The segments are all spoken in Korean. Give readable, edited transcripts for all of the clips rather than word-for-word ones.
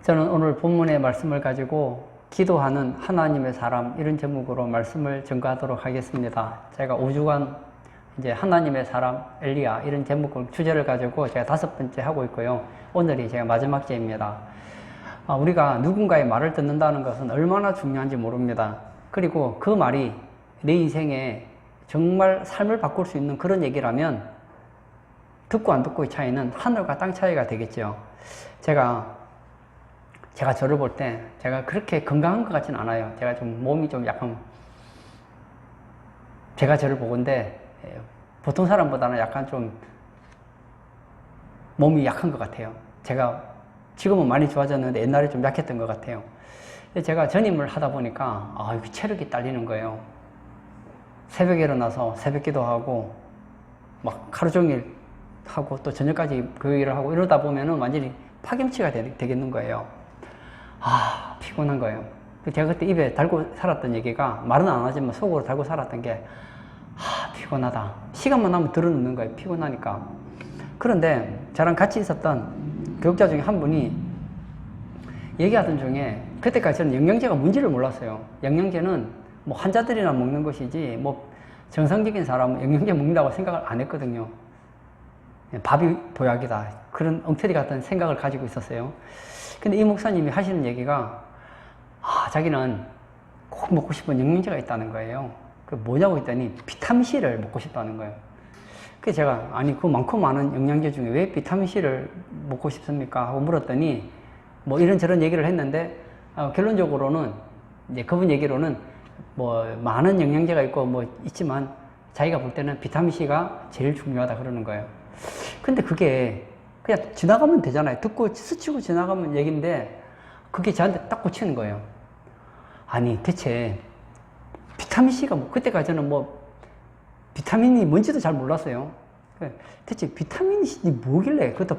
저는 오늘 본문의 말씀을 가지고 기도하는 하나님의 사람 이런 제목으로 말씀을 전가하도록 하겠습니다. 제가 5주간 이제 하나님의 사람 엘리야 이런 제목을 주제를 가지고 제가 5번째 하고 있고요. 오늘이 제가 마지막 제입니다. 우리가 누군가의 말을 듣는다는 것은 얼마나 중요한지 모릅니다. 그리고 그 말이 내 인생에 정말 삶을 바꿀 수 있는 그런 얘기라면 듣고 안 듣고의 차이는 하늘과 땅 차이가 되겠죠. 제가 저를 볼 때 제가 그렇게 건강한 것 같지는 않아요. 제가 좀 몸이 좀 약간 제가 저를 보건데 보통 사람보다는 약간 좀 몸이 약한 것 같아요. 제가 지금은 많이 좋아졌는데 옛날에 좀 약했던 것 같아요. 제가 전임을 하다 보니까 체력이 딸리는 거예요. 새벽에 일어나서 새벽 기도하고 막 하루 종일 하고 또 저녁까지 그 일을 하고 이러다 보면은 완전히 파김치가 되겠는 거예요. 피곤한 거예요. 제가 그때 입에 달고 살았던 얘기가 말은 안 하지만 속으로 달고 살았던 게 피곤하다. 시간만 나면 들어눕는 거예요. 피곤하니까. 그런데 저랑 같이 있었던 교육자 중에 한 분이 얘기하던 중에 그때까지 저는 영양제가 뭔지를 몰랐어요. 영양제는 뭐 환자들이나 먹는 것이지 뭐 정상적인 사람은 영양제 먹는다고 생각을 안 했거든요. 밥이 보약이다. 그런 엉터리 같은 생각을 가지고 있었어요. 근데 이 목사님이 하시는 얘기가 자기는 꼭 먹고 싶은 영양제가 있다는 거예요. 그 뭐냐고 했더니 비타민C를 먹고 싶다는 거예요. 그래서 제가 그 많고 많은 영양제 중에 왜 비타민C를 먹고 싶습니까? 하고 물었더니 뭐 이런저런 얘기를 했는데 결론적으로는 이제 그분 얘기로는 뭐 많은 영양제가 있고 뭐 있지만 자기가 볼 때는 비타민C가 제일 중요하다 그러는 거예요. 근데 그게 그냥 지나가면 되잖아요. 듣고 스치고 지나가면 얘기인데 그게 저한테 딱 꽂히는 거예요. 대체 비타민C가 그때까지는 뭐 비타민이 뭔지도 잘 몰랐어요. 대체 비타민이 뭐길래 그것도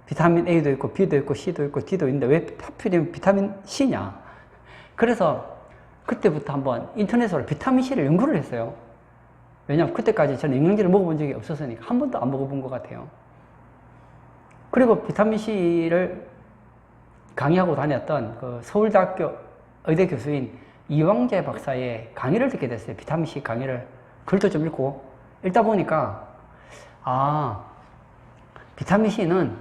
비타민 A도 있고 B도 있고 C도 있고 D도 있는데 왜 하필이면 비타민 C냐. 그래서 그때부터 한번 인터넷으로 비타민 C를 연구를 했어요. 왜냐면 그때까지 저는 영양제를 먹어본 적이 없었으니까 한 번도 안 먹어본 것 같아요. 그리고 비타민 C를 강의하고 다녔던 그 서울대학교 의대 교수인 이왕재 박사의 강의를 듣게 됐어요. 비타민 C 강의를. 글도 좀 읽다 보니까 비타민 C는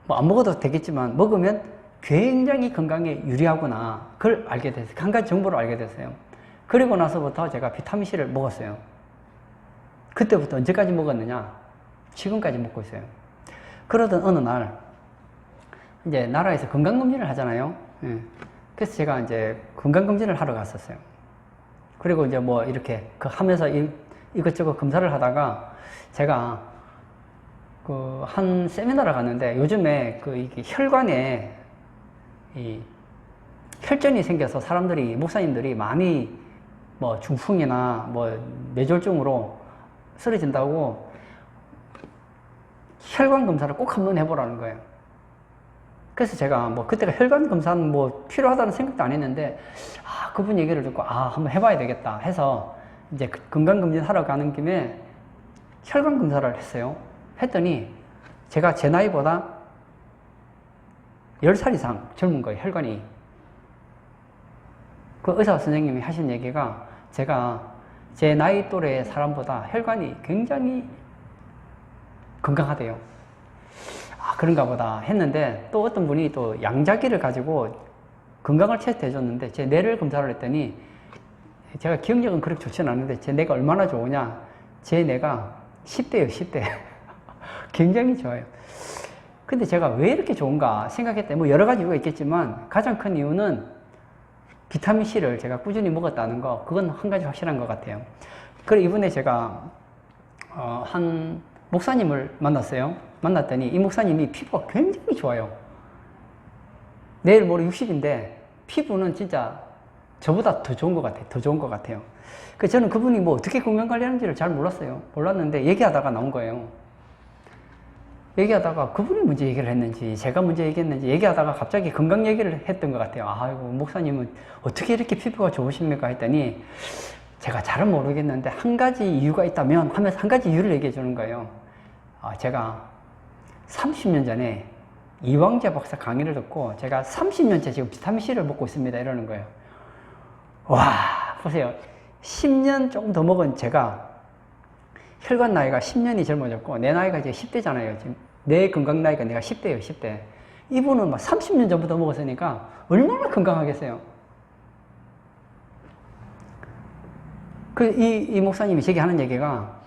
뭐 안 먹어도 되겠지만 먹으면 굉장히 건강에 유리하구나. 그걸 알게 됐어요. 한 가지 정보를 알게 됐어요. 그리고 나서부터 제가 비타민 C를 먹었어요. 그때부터 언제까지 먹었느냐? 지금까지 먹고 있어요. 그러던 어느 날 이제 나라에서 건강검진을 하잖아요. 그래서 제가 이제 건강검진을 하러 갔었어요. 그리고 이제 뭐 이렇게 하면서 이것저것 검사를 하다가 제가 한 세미나를 갔는데 요즘에 이게 혈관에 혈전이 생겨서 목사님들이 많이 뭐 중풍이나 뭐 뇌졸중으로 쓰러진다고 혈관 검사를 꼭 한번 해보라는 거예요. 그래서 제가 뭐 그때가 혈관 검사는 뭐 필요하다는 생각도 안 했는데 그분 얘기를 듣고 한번 해봐야 되겠다 해서 이제 건강검진 하러 가는 김에 혈관 검사를 했어요. 했더니 제가 제 나이보다 10살 이상 젊은 거예요. 혈관이. 그 의사 선생님이 하신 얘기가 제가 제 나이 또래 사람보다 혈관이 굉장히 건강하대요. 그런가 보다 했는데 또 어떤 분이 또 양자기를 가지고 건강을 테스트 해줬는데 제 뇌를 검사를 했더니 제가 기억력은 그렇게 좋지는 않은데 제 뇌가 얼마나 좋으냐. 제 뇌가 10대예요. 10대. 굉장히 좋아요. 근데 제가 왜 이렇게 좋은가 생각했더니 뭐 여러 가지 이유가 있겠지만 가장 큰 이유는 비타민C를 제가 꾸준히 먹었다는 거, 그건 한 가지 확실한 것 같아요. 그리고 이번에 제가 한 목사님을 만났어요. 만났더니 이 목사님이 피부가 굉장히 좋아요. 내일 모레 60인데 피부는 진짜 저보다 더 좋은 것 같아요. 더 좋은 것 같아요. 그래서 저는 그분이 뭐 어떻게 건강관리하는지를 잘 몰랐어요. 몰랐는데 얘기하다가 나온 거예요. 얘기하다가 그분이 먼저 얘기를 했는지 제가 먼저 얘기했는지 얘기하다가 갑자기 건강 얘기를 했던 것 같아요. 아이고 목사님은 어떻게 이렇게 피부가 좋으십니까 했더니 제가 잘은 모르겠는데 한 가지 이유가 있다면 하면서 한 가지 이유를 얘기해 주는 거예요. 제가 30년 전에 이왕재 박사 강의를 듣고 제가 30년째 지금 비타민C를 먹고 있습니다. 이러는 거예요. 와, 보세요. 10년 조금 더 먹은 제가 혈관 나이가 10년이 젊어졌고 내 나이가 이제 10대잖아요. 지금 내 건강 나이가 내가 10대예요. 10대. 이분은 막 30년 전부터 먹었으니까 얼마나 건강하겠어요. 이 목사님이 제게 하는 얘기가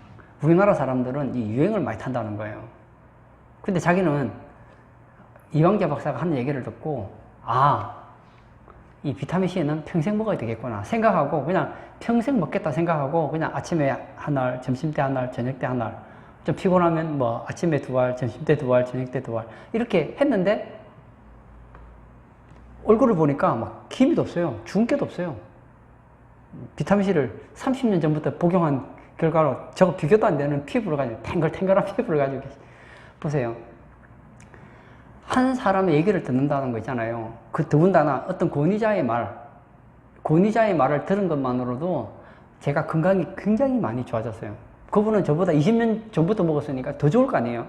우리나라 사람들은 이 유행을 많이 탄다는 거예요. 근데 자기는 이왕재 박사가 하는 얘기를 듣고 이 비타민C는 평생 먹어야 되겠구나 생각하고 그냥 평생 먹겠다 생각하고 그냥 아침에 한 알, 점심 때 한 알, 저녁 때 한 알, 좀 피곤하면 뭐 아침에 2알, 점심 때 2알, 저녁 때 2알 이렇게 했는데 얼굴을 보니까 막 기미도 없어요. 주근깨도 없어요. 비타민C를 30년 전부터 복용한 결과로 저거 비교도 안 되는 피부를 가지고 탱글탱글한 피부를 가지고 보세요. 한 사람의 얘기를 듣는다는 거 있잖아요. 그 더군다나 어떤 권위자의 말을 들은 것만으로도 제가 건강이 굉장히 많이 좋아졌어요. 그분은 저보다 20년 전부터 먹었으니까 더 좋을 거 아니에요.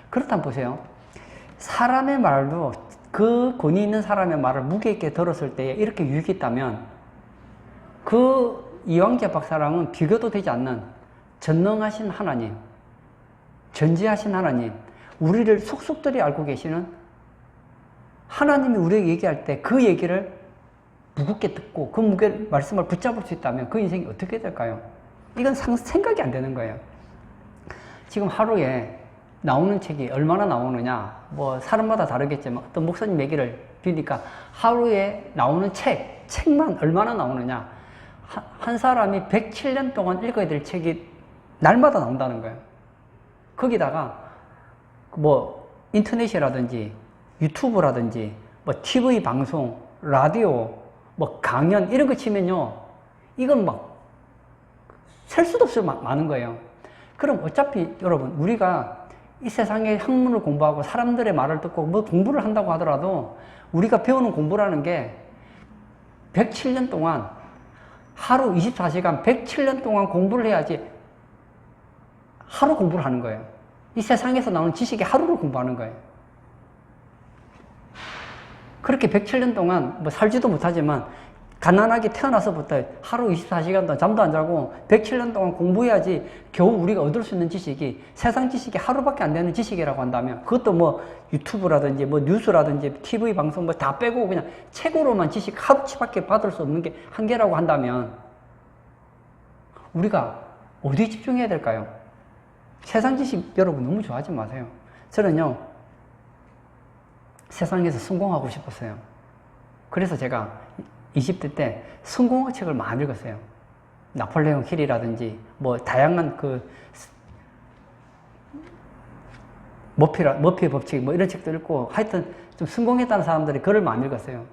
그렇다면 보세요. 사람의 말도 그 권위 있는 사람의 말을 무게 있게 들었을 때 이렇게 유익이 있다면 그 이왕재 박사랑은 비교도 되지 않는 전능하신 하나님, 전지하신 하나님, 우리를 속속들이 알고 계시는 하나님이 우리에게 얘기할 때 그 얘기를 무겁게 듣고 그 말씀을 붙잡을 수 있다면 그 인생이 어떻게 될까요? 이건 생각이 안 되는 거예요. 지금 하루에 나오는 책이 얼마나 나오느냐, 뭐 사람마다 다르겠지만 어떤 목사님 얘기를 들으니까 하루에 나오는 책만 얼마나 나오느냐, 한 사람이 107년 동안 읽어야 될 책이 날마다 나온다는 거예요. 거기다가 뭐 인터넷이라든지 유튜브라든지 뭐 TV 방송, 라디오, 뭐 강연 이런 거 치면요, 이건 막 셀 수도 없이 많은 거예요. 그럼 어차피 여러분, 우리가 이 세상의 학문을 공부하고 사람들의 말을 듣고 뭐 공부를 한다고 하더라도 우리가 배우는 공부라는 게 107년 동안 하루 24시간 107년 동안 공부를 해야지 하루 공부를 하는 거예요. 이 세상에서 나오는 지식이 하루를 공부하는 거예요. 그렇게 107년 동안 뭐 살지도 못하지만 가난하게 태어나서부터 하루 24시간 동안 잠도 안 자고 107년 동안 공부해야지 겨우 우리가 얻을 수 있는 지식이 세상 지식이 하루밖에 안 되는 지식이라고 한다면, 그것도 뭐 유튜브라든지 뭐 뉴스라든지 TV 방송 뭐 다 빼고 그냥 책으로만 지식 하루치밖에 받을 수 없는 게 한계라고 한다면 우리가 어디에 집중해야 될까요? 세상 지식 여러분 너무 좋아하지 마세요. 저는요, 세상에서 성공하고 싶었어요. 그래서 제가 20대 때 성공학 책을 많이 읽었어요. 나폴레옹 힐이라든지 뭐 다양한 그 머피의 법칙 뭐 이런 책도 읽고 하여튼 좀 성공했다는 사람들이 글을 많이 읽었어요.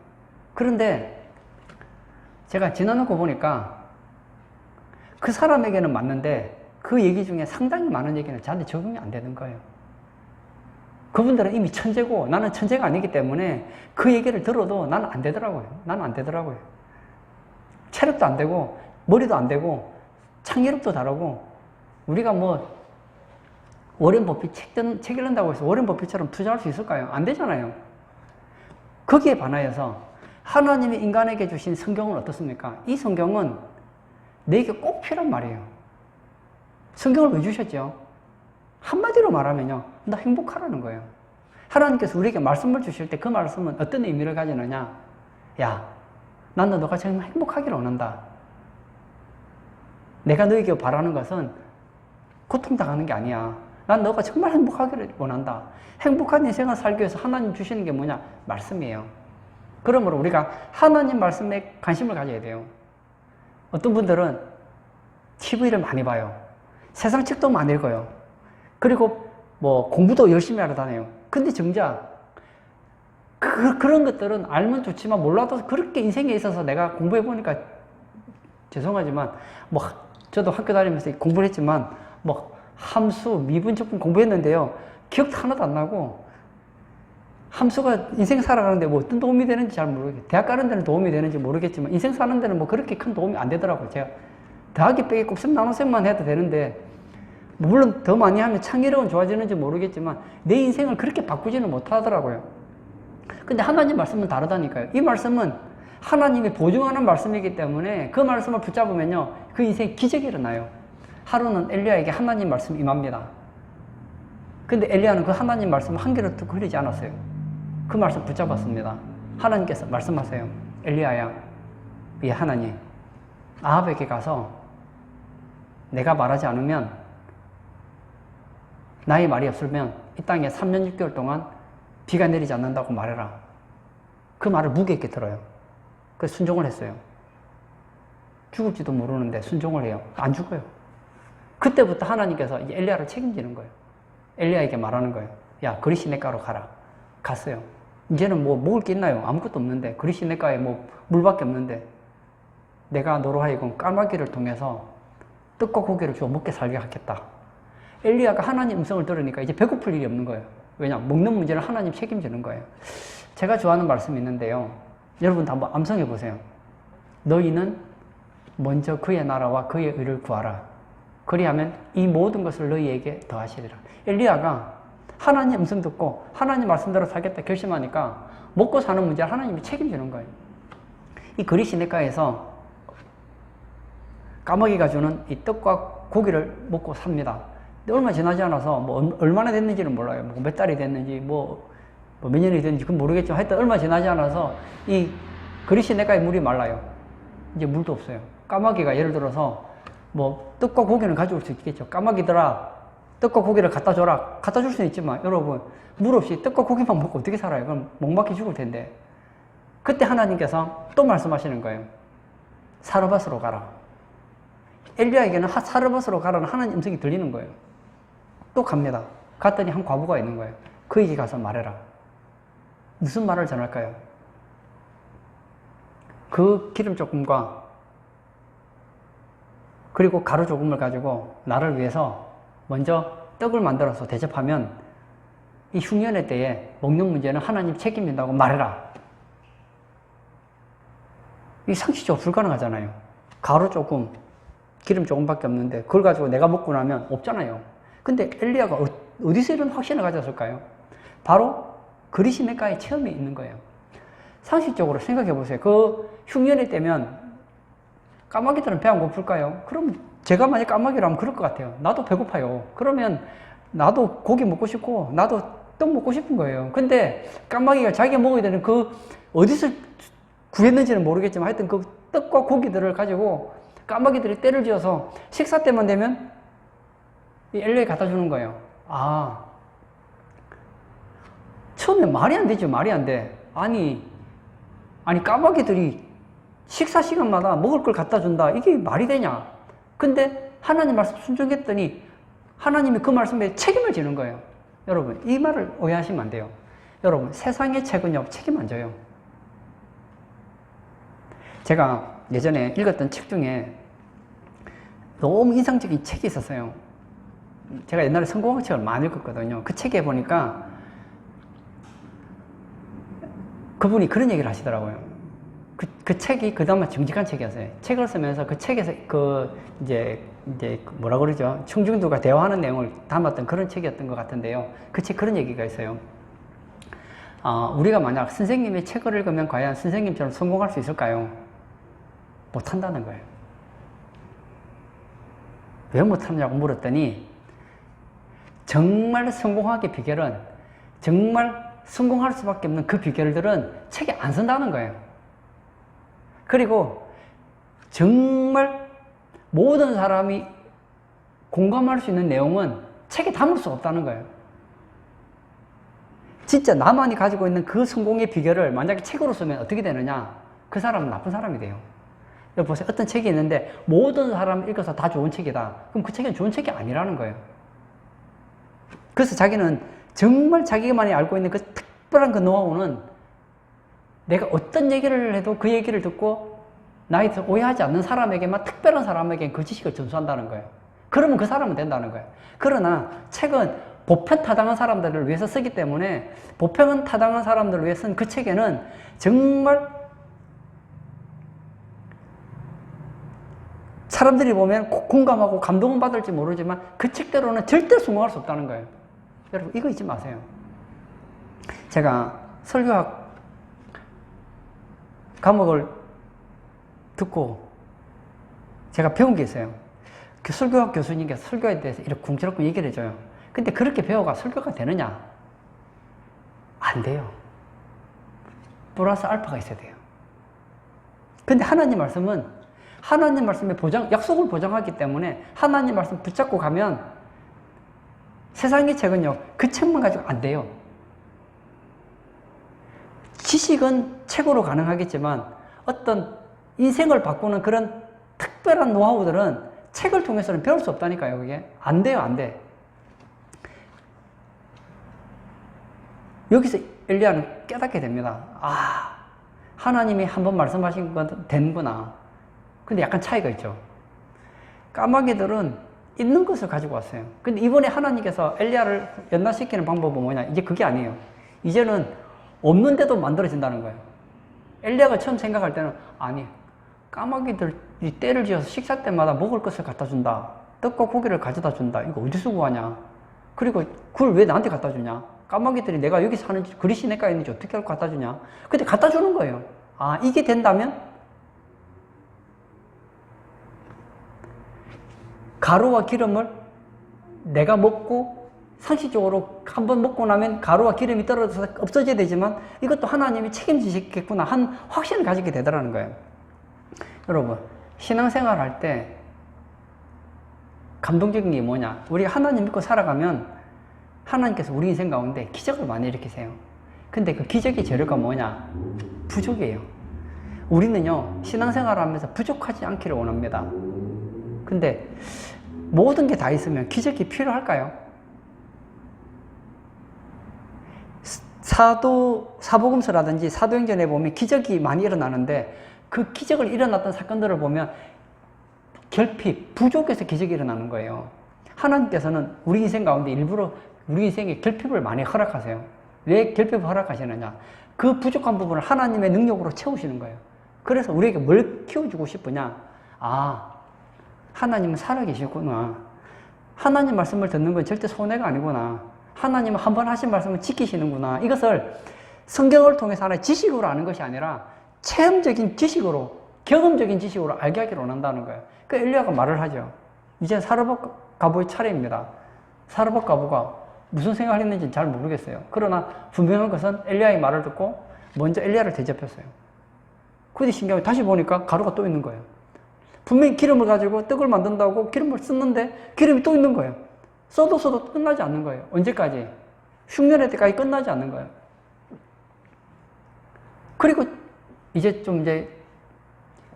그런데 제가 지나놓고 보니까 그 사람에게는 맞는데 그 얘기 중에 상당히 많은 얘기는 저한테 적응이 안 되는 거예요. 그분들은 이미 천재고 나는 천재가 아니기 때문에 그 얘기를 들어도 나는 안 되더라고요. 나는 안 되더라고요. 체력도 안 되고 머리도 안 되고 창의력도 다르고, 우리가 뭐 워렌 버핏 책 읽는다고 해서 워렌 버핏처럼 투자할 수 있을까요? 안 되잖아요. 거기에 반하여서 하나님이 인간에게 주신 성경은 어떻습니까? 이 성경은 내게 꼭 필요한 말이에요. 성경을 왜 주셨죠? 한마디로 말하면요, 너 행복하라는 거예요. 하나님께서 우리에게 말씀을 주실 때 그 말씀은 어떤 의미를 가지느냐? 야, 난 너가 정말 행복하기를 원한다. 내가 너에게 바라는 것은 고통당하는 게 아니야. 난 너가 정말 행복하기를 원한다. 행복한 인생을 살기 위해서 하나님 주시는 게 뭐냐? 말씀이에요. 그러므로 우리가 하나님 말씀에 관심을 가져야 돼요. 어떤 분들은 TV를 많이 봐요. 세상 책도 많이 읽어요. 그리고 뭐 공부도 열심히 하러 다녀요. 근데 정작 그런 것들은 알면 좋지만 몰라도 그렇게 인생에 있어서 내가 공부해 보니까 죄송하지만 뭐 저도 학교 다니면서 공부를 했지만 뭐 함수, 미분, 적분 공부했는데요, 기억도 하나도 안 나고 함수가 인생 살아가는데 뭐 어떤 도움이 되는지 잘 모르겠어요. 대학 가는 데는 도움이 되는지 모르겠지만 인생 사는 데는 뭐 그렇게 큰 도움이 안 되더라고요. 제가 더하기 빼기 곱셈 나눗셈만 해도 되는데 물론 더 많이 하면 창의력은 좋아지는지 모르겠지만 내 인생을 그렇게 바꾸지는 못하더라고요. 근데 하나님 말씀은 다르다니까요. 이 말씀은 하나님이 보증하는 말씀이기 때문에 그 말씀을 붙잡으면요, 그 인생에 기적이 일어나요. 하루는 엘리야에게 하나님 말씀이 임합니다. 근데 엘리야는 그 하나님 말씀을 한 귀로 듣고 흐리지 않았어요. 그 말씀 붙잡았습니다. 하나님께서 말씀하세요. 엘리야야, 이 하나님, 아합에게 가서 내가 말하지 않으면, 나의 말이 없으면 이 땅에 3년 6개월 동안 비가 내리지 않는다고 말해라. 그 말을 무게 있게 들어요. 그래서 순종을 했어요. 죽을지도 모르는데 순종을 해요. 안 죽어요. 그때부터 하나님께서 이제 엘리야를 책임지는 거예요. 엘리야에게 말하는 거예요. 야, 그리 시내가로 가라. 갔어요. 이제는 뭐 먹을 게 있나요? 아무것도 없는데, 그리 시내가에 뭐 물밖에 없는데, 내가 너로 하여금 까마귀를 통해서 떡과 고기를 주어 먹게 살게 하겠다. 엘리야가 하나님 음성을 들으니까 이제 배고플 일이 없는 거예요. 왜냐? 먹는 문제를 하나님 책임지는 거예요. 제가 좋아하는 말씀이 있는데요. 여러분도 한번 암송해 보세요. 너희는 먼저 그의 나라와 그의 의를 구하라. 그리하면 이 모든 것을 너희에게 더하시리라. 엘리야가 하나님 음성 듣고 하나님 말씀대로 살겠다 결심하니까 먹고 사는 문제를 하나님이 책임지는 거예요. 이 그리 시내가에서 까마귀가 주는 이 떡과 고기를 먹고 삽니다. 근데 얼마 지나지 않아서 뭐 얼마나 됐는지는 몰라요. 뭐 몇 달이 됐는지 뭐 몇 년이 됐는지 그건 모르겠지만 하여튼 얼마 지나지 않아서 이 그리 시내가의 물이 말라요. 이제 물도 없어요. 까마귀가 예를 들어서 뭐 떡과 고기는 가져올 수 있겠죠. 까마귀들아, 떡과 고기를 갖다 줘라. 갖다 줄 수는 있지만 여러분, 물 없이 떡과 고기만 먹고 어떻게 살아요? 그럼 목막히 죽을 텐데. 그때 하나님께서 또 말씀하시는 거예요. 사르밧으로 가라. 엘리야에게는 사르밧으로 가라는 하나님 음성이 들리는 거예요. 또 갑니다. 갔더니 한 과부가 있는 거예요. 그에게 가서 말해라. 무슨 말을 전할까요? 그 기름 조금과 그리고 가루 조금을 가지고 나를 위해서 먼저 떡을 만들어서 대접하면 이 흉년의 때에 먹는 문제는 하나님 책임진다고 말해라. 이 상식적으로 불가능하잖아요. 가루 조금, 기름 조금밖에 없는데 그걸 가지고 내가 먹고 나면 없잖아요. 근데 엘리야가 어디서 이런 확신을 가졌을까요? 바로 그리 시내가의 체험이 있는 거예요. 상식적으로 생각해 보세요. 그 흉년이 때면 까마귀들은 배 안 고플까요? 그럼 제가 만약 까마귀라면 그럴 것 같아요. 나도 배고파요. 그러면 나도 고기 먹고 싶고 나도 떡 먹고 싶은 거예요. 근데 까마귀가 자기가 먹어야 되는 그 어디서 구했는지는 모르겠지만 하여튼 그 떡과 고기들을 가지고 까마귀들이 때를 지어서 식사 때만 되면 이 엘리야에 갖다 주는 거예요. 아, 처음에 말이 안 되죠. 말이 안 돼. 아니 까마귀들이 식사 시간마다 먹을 걸 갖다 준다. 이게 말이 되냐? 근데 하나님 말씀 순종했더니 하나님이 그 말씀에 책임을 지는 거예요. 여러분, 이 말을 오해하시면 안 돼요. 여러분, 세상의 책은요, 책임 안 져요. 제가 예전에 읽었던 책 중에 너무 인상적인 책이 있었어요. 제가 옛날에 성공학 책을 많이 읽었거든요. 그 책에 보니까 그분이 그런 얘기를 하시더라고요. 그 책이 그나마 정직한 책이었어요. 책을 쓰면서 그 책에서 이제 뭐라 그러죠? 청중들과 대화하는 내용을 담았던 그런 책이었던 것 같은데요. 그 책 그런 얘기가 있어요. 우리가 만약 선생님의 책을 읽으면 과연 선생님처럼 성공할 수 있을까요? 못한다는 거예요. 왜 못하냐고 물었더니 정말 성공하기 비결은, 정말 성공할 수밖에 없는 그 비결들은 책에 안 쓴다는 거예요. 그리고 정말 모든 사람이 공감할 수 있는 내용은 책에 담을 수 없다는 거예요. 진짜 나만이 가지고 있는 그 성공의 비결을 만약에 책으로 쓰면 어떻게 되느냐? 그 사람은 나쁜 사람이 돼요. 여기 보세요. 어떤 책이 있는데 모든 사람이 읽어서 다 좋은 책이다. 그럼 그 책은 좋은 책이 아니라는 거예요. 그래서 자기는 정말 자기만이 알고 있는 그 특별한 그 노하우는 내가 어떤 얘기를 해도 그 얘기를 듣고 나에서 오해하지 않는 사람에게만, 특별한 사람에게 그 지식을 전수한다는 거예요. 그러면 그 사람은 된다는 거예요. 그러나 책은 보편타당한 사람들을 위해서 쓰기 때문에 보편타당한 사람들을 위해 쓴 그 책에는 정말 사람들이 보면 공감하고 감동은 받을지 모르지만 그 책대로는 절대 순응할 수 없다는 거예요. 여러분 이거 잊지 마세요. 제가 설교학 과목을 듣고 제가 배운 게 있어요. 그 설교학 교수님께서 설교에 대해서 이렇게 궁시렁궁 얘기를 해줘요. 근데 그렇게 배워가 설교가 되느냐? 안 돼요. 플러스 알파가 있어야 돼요. 근데 하나님 말씀은 하나님 말씀의 약속을 보장하기 때문에 하나님 말씀 붙잡고 가면 세상의 책은요, 그 책만 가지고 안 돼요. 지식은 책으로 가능하겠지만 어떤 인생을 바꾸는 그런 특별한 노하우들은 책을 통해서는 배울 수 없다니까요. 그게 안 돼요. 안 돼. 여기서 엘리야는 깨닫게 됩니다. 아, 하나님이 한번 말씀하신 건 되는구나. 근데 약간 차이가 있죠. 까마귀들은 있는 것을 가지고 왔어요. 근데 이번에 하나님께서 엘리야를 연락시키는 방법은 뭐냐? 이제 그게 아니에요. 이제는 없는데도 만들어진다는 거예요. 엘리야가 처음 생각할 때는 아니, 까마귀들이 때를 지어서 식사 때마다 먹을 것을 갖다 준다. 떡과 고기를 가져다 준다. 이거 어디서 구하냐? 그리고 그걸 왜 나한테 갖다 주냐? 까마귀들이 내가 여기 사는지 그리 시내가에 있는지 어떻게 알고 갖다 주냐? 근데 갖다 주는 거예요. 아, 이게 된다면 가루와 기름을 내가 먹고 상식적으로 한번 먹고 나면 가루와 기름이 떨어져서 없어져야 되지만 이것도 하나님이 책임지시겠구나 한 확신을 가지게 되더라는 거예요. 여러분, 신앙생활 할 때 감동적인 게 뭐냐? 우리가 하나님 믿고 살아가면 하나님께서 우리 인생 가운데 기적을 많이 일으키세요. 근데 그 기적의 재료가 뭐냐? 부족이에요. 우리는요, 신앙생활 하면서 부족하지 않기를 원합니다. 근데 모든 게 다 있으면 기적이 필요할까요? 사복음서라든지 사도행전에 보면 기적이 많이 일어나는데 그 기적을 일어났던 사건들을 보면 결핍, 부족해서 기적이 일어나는 거예요. 하나님께서는 우리 인생 가운데 일부러 우리 인생에 결핍을 많이 허락하세요. 왜 결핍을 허락하시느냐? 그 부족한 부분을 하나님의 능력으로 채우시는 거예요. 그래서 우리에게 뭘 키워주고 싶으냐? 아, 하나님은 살아계시구나. 하나님 말씀을 듣는 건 절대 손해가 아니구나. 하나님은 한 번 하신 말씀을 지키시는구나. 이것을 성경을 통해서 하나의 지식으로 아는 것이 아니라 체험적인 지식으로, 경험적인 지식으로 알게 하기를 원한다는 거예요. 그 엘리야가 말을 하죠. 이제 사르밧 가부의 차례입니다. 사르밧 가부가 무슨 생각을 했는지 잘 모르겠어요. 그러나 분명한 것은 엘리야의 말을 듣고 먼저 엘리야를 대접했어요. 그런데 신기하게 다시 보니까 가루가 또 있는 거예요. 분명히 기름을 가지고 떡을 만든다고 기름을 썼는데 기름이 또 있는 거예요. 써도 끝나지 않는 거예요. 언제까지? 흉년의 때까지 끝나지 않는 거예요. 그리고 이제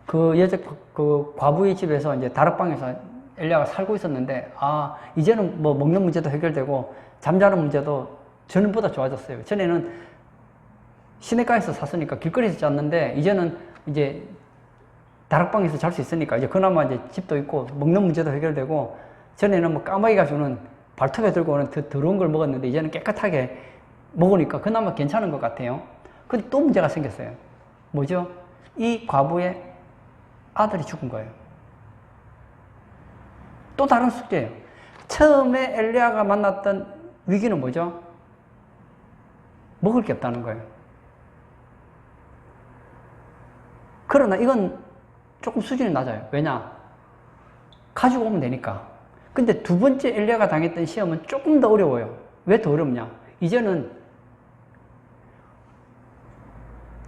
그 여자 그 과부의 집에서 이제 다락방에서 엘리야가 살고 있었는데, 아, 이제는 뭐 먹는 문제도 해결되고 잠자는 문제도 전보다 좋아졌어요. 전에는 시내가에서 샀으니까 길거리에서 잤는데 이제는 이제 다락방에서 잘 수 있으니까 이제 그나마 이제 집도 있고 먹는 문제도 해결되고, 전에는 뭐 까마귀가 주는 발톱에 들고 오는 더러운 걸 먹었는데 이제는 깨끗하게 먹으니까 그나마 괜찮은 것 같아요. 근데 또 문제가 생겼어요. 뭐죠? 이 과부의 아들이 죽은 거예요. 또 다른 숙제예요. 처음에 엘리야가 만났던 위기는 뭐죠? 먹을 게 없다는 거예요. 그러나 이건 조금 수준이 낮아요. 왜냐? 가지고 오면 되니까. 근데 두 번째 엘리야가 당했던 시험은 조금 더 어려워요. 왜 더 어렵냐? 이제는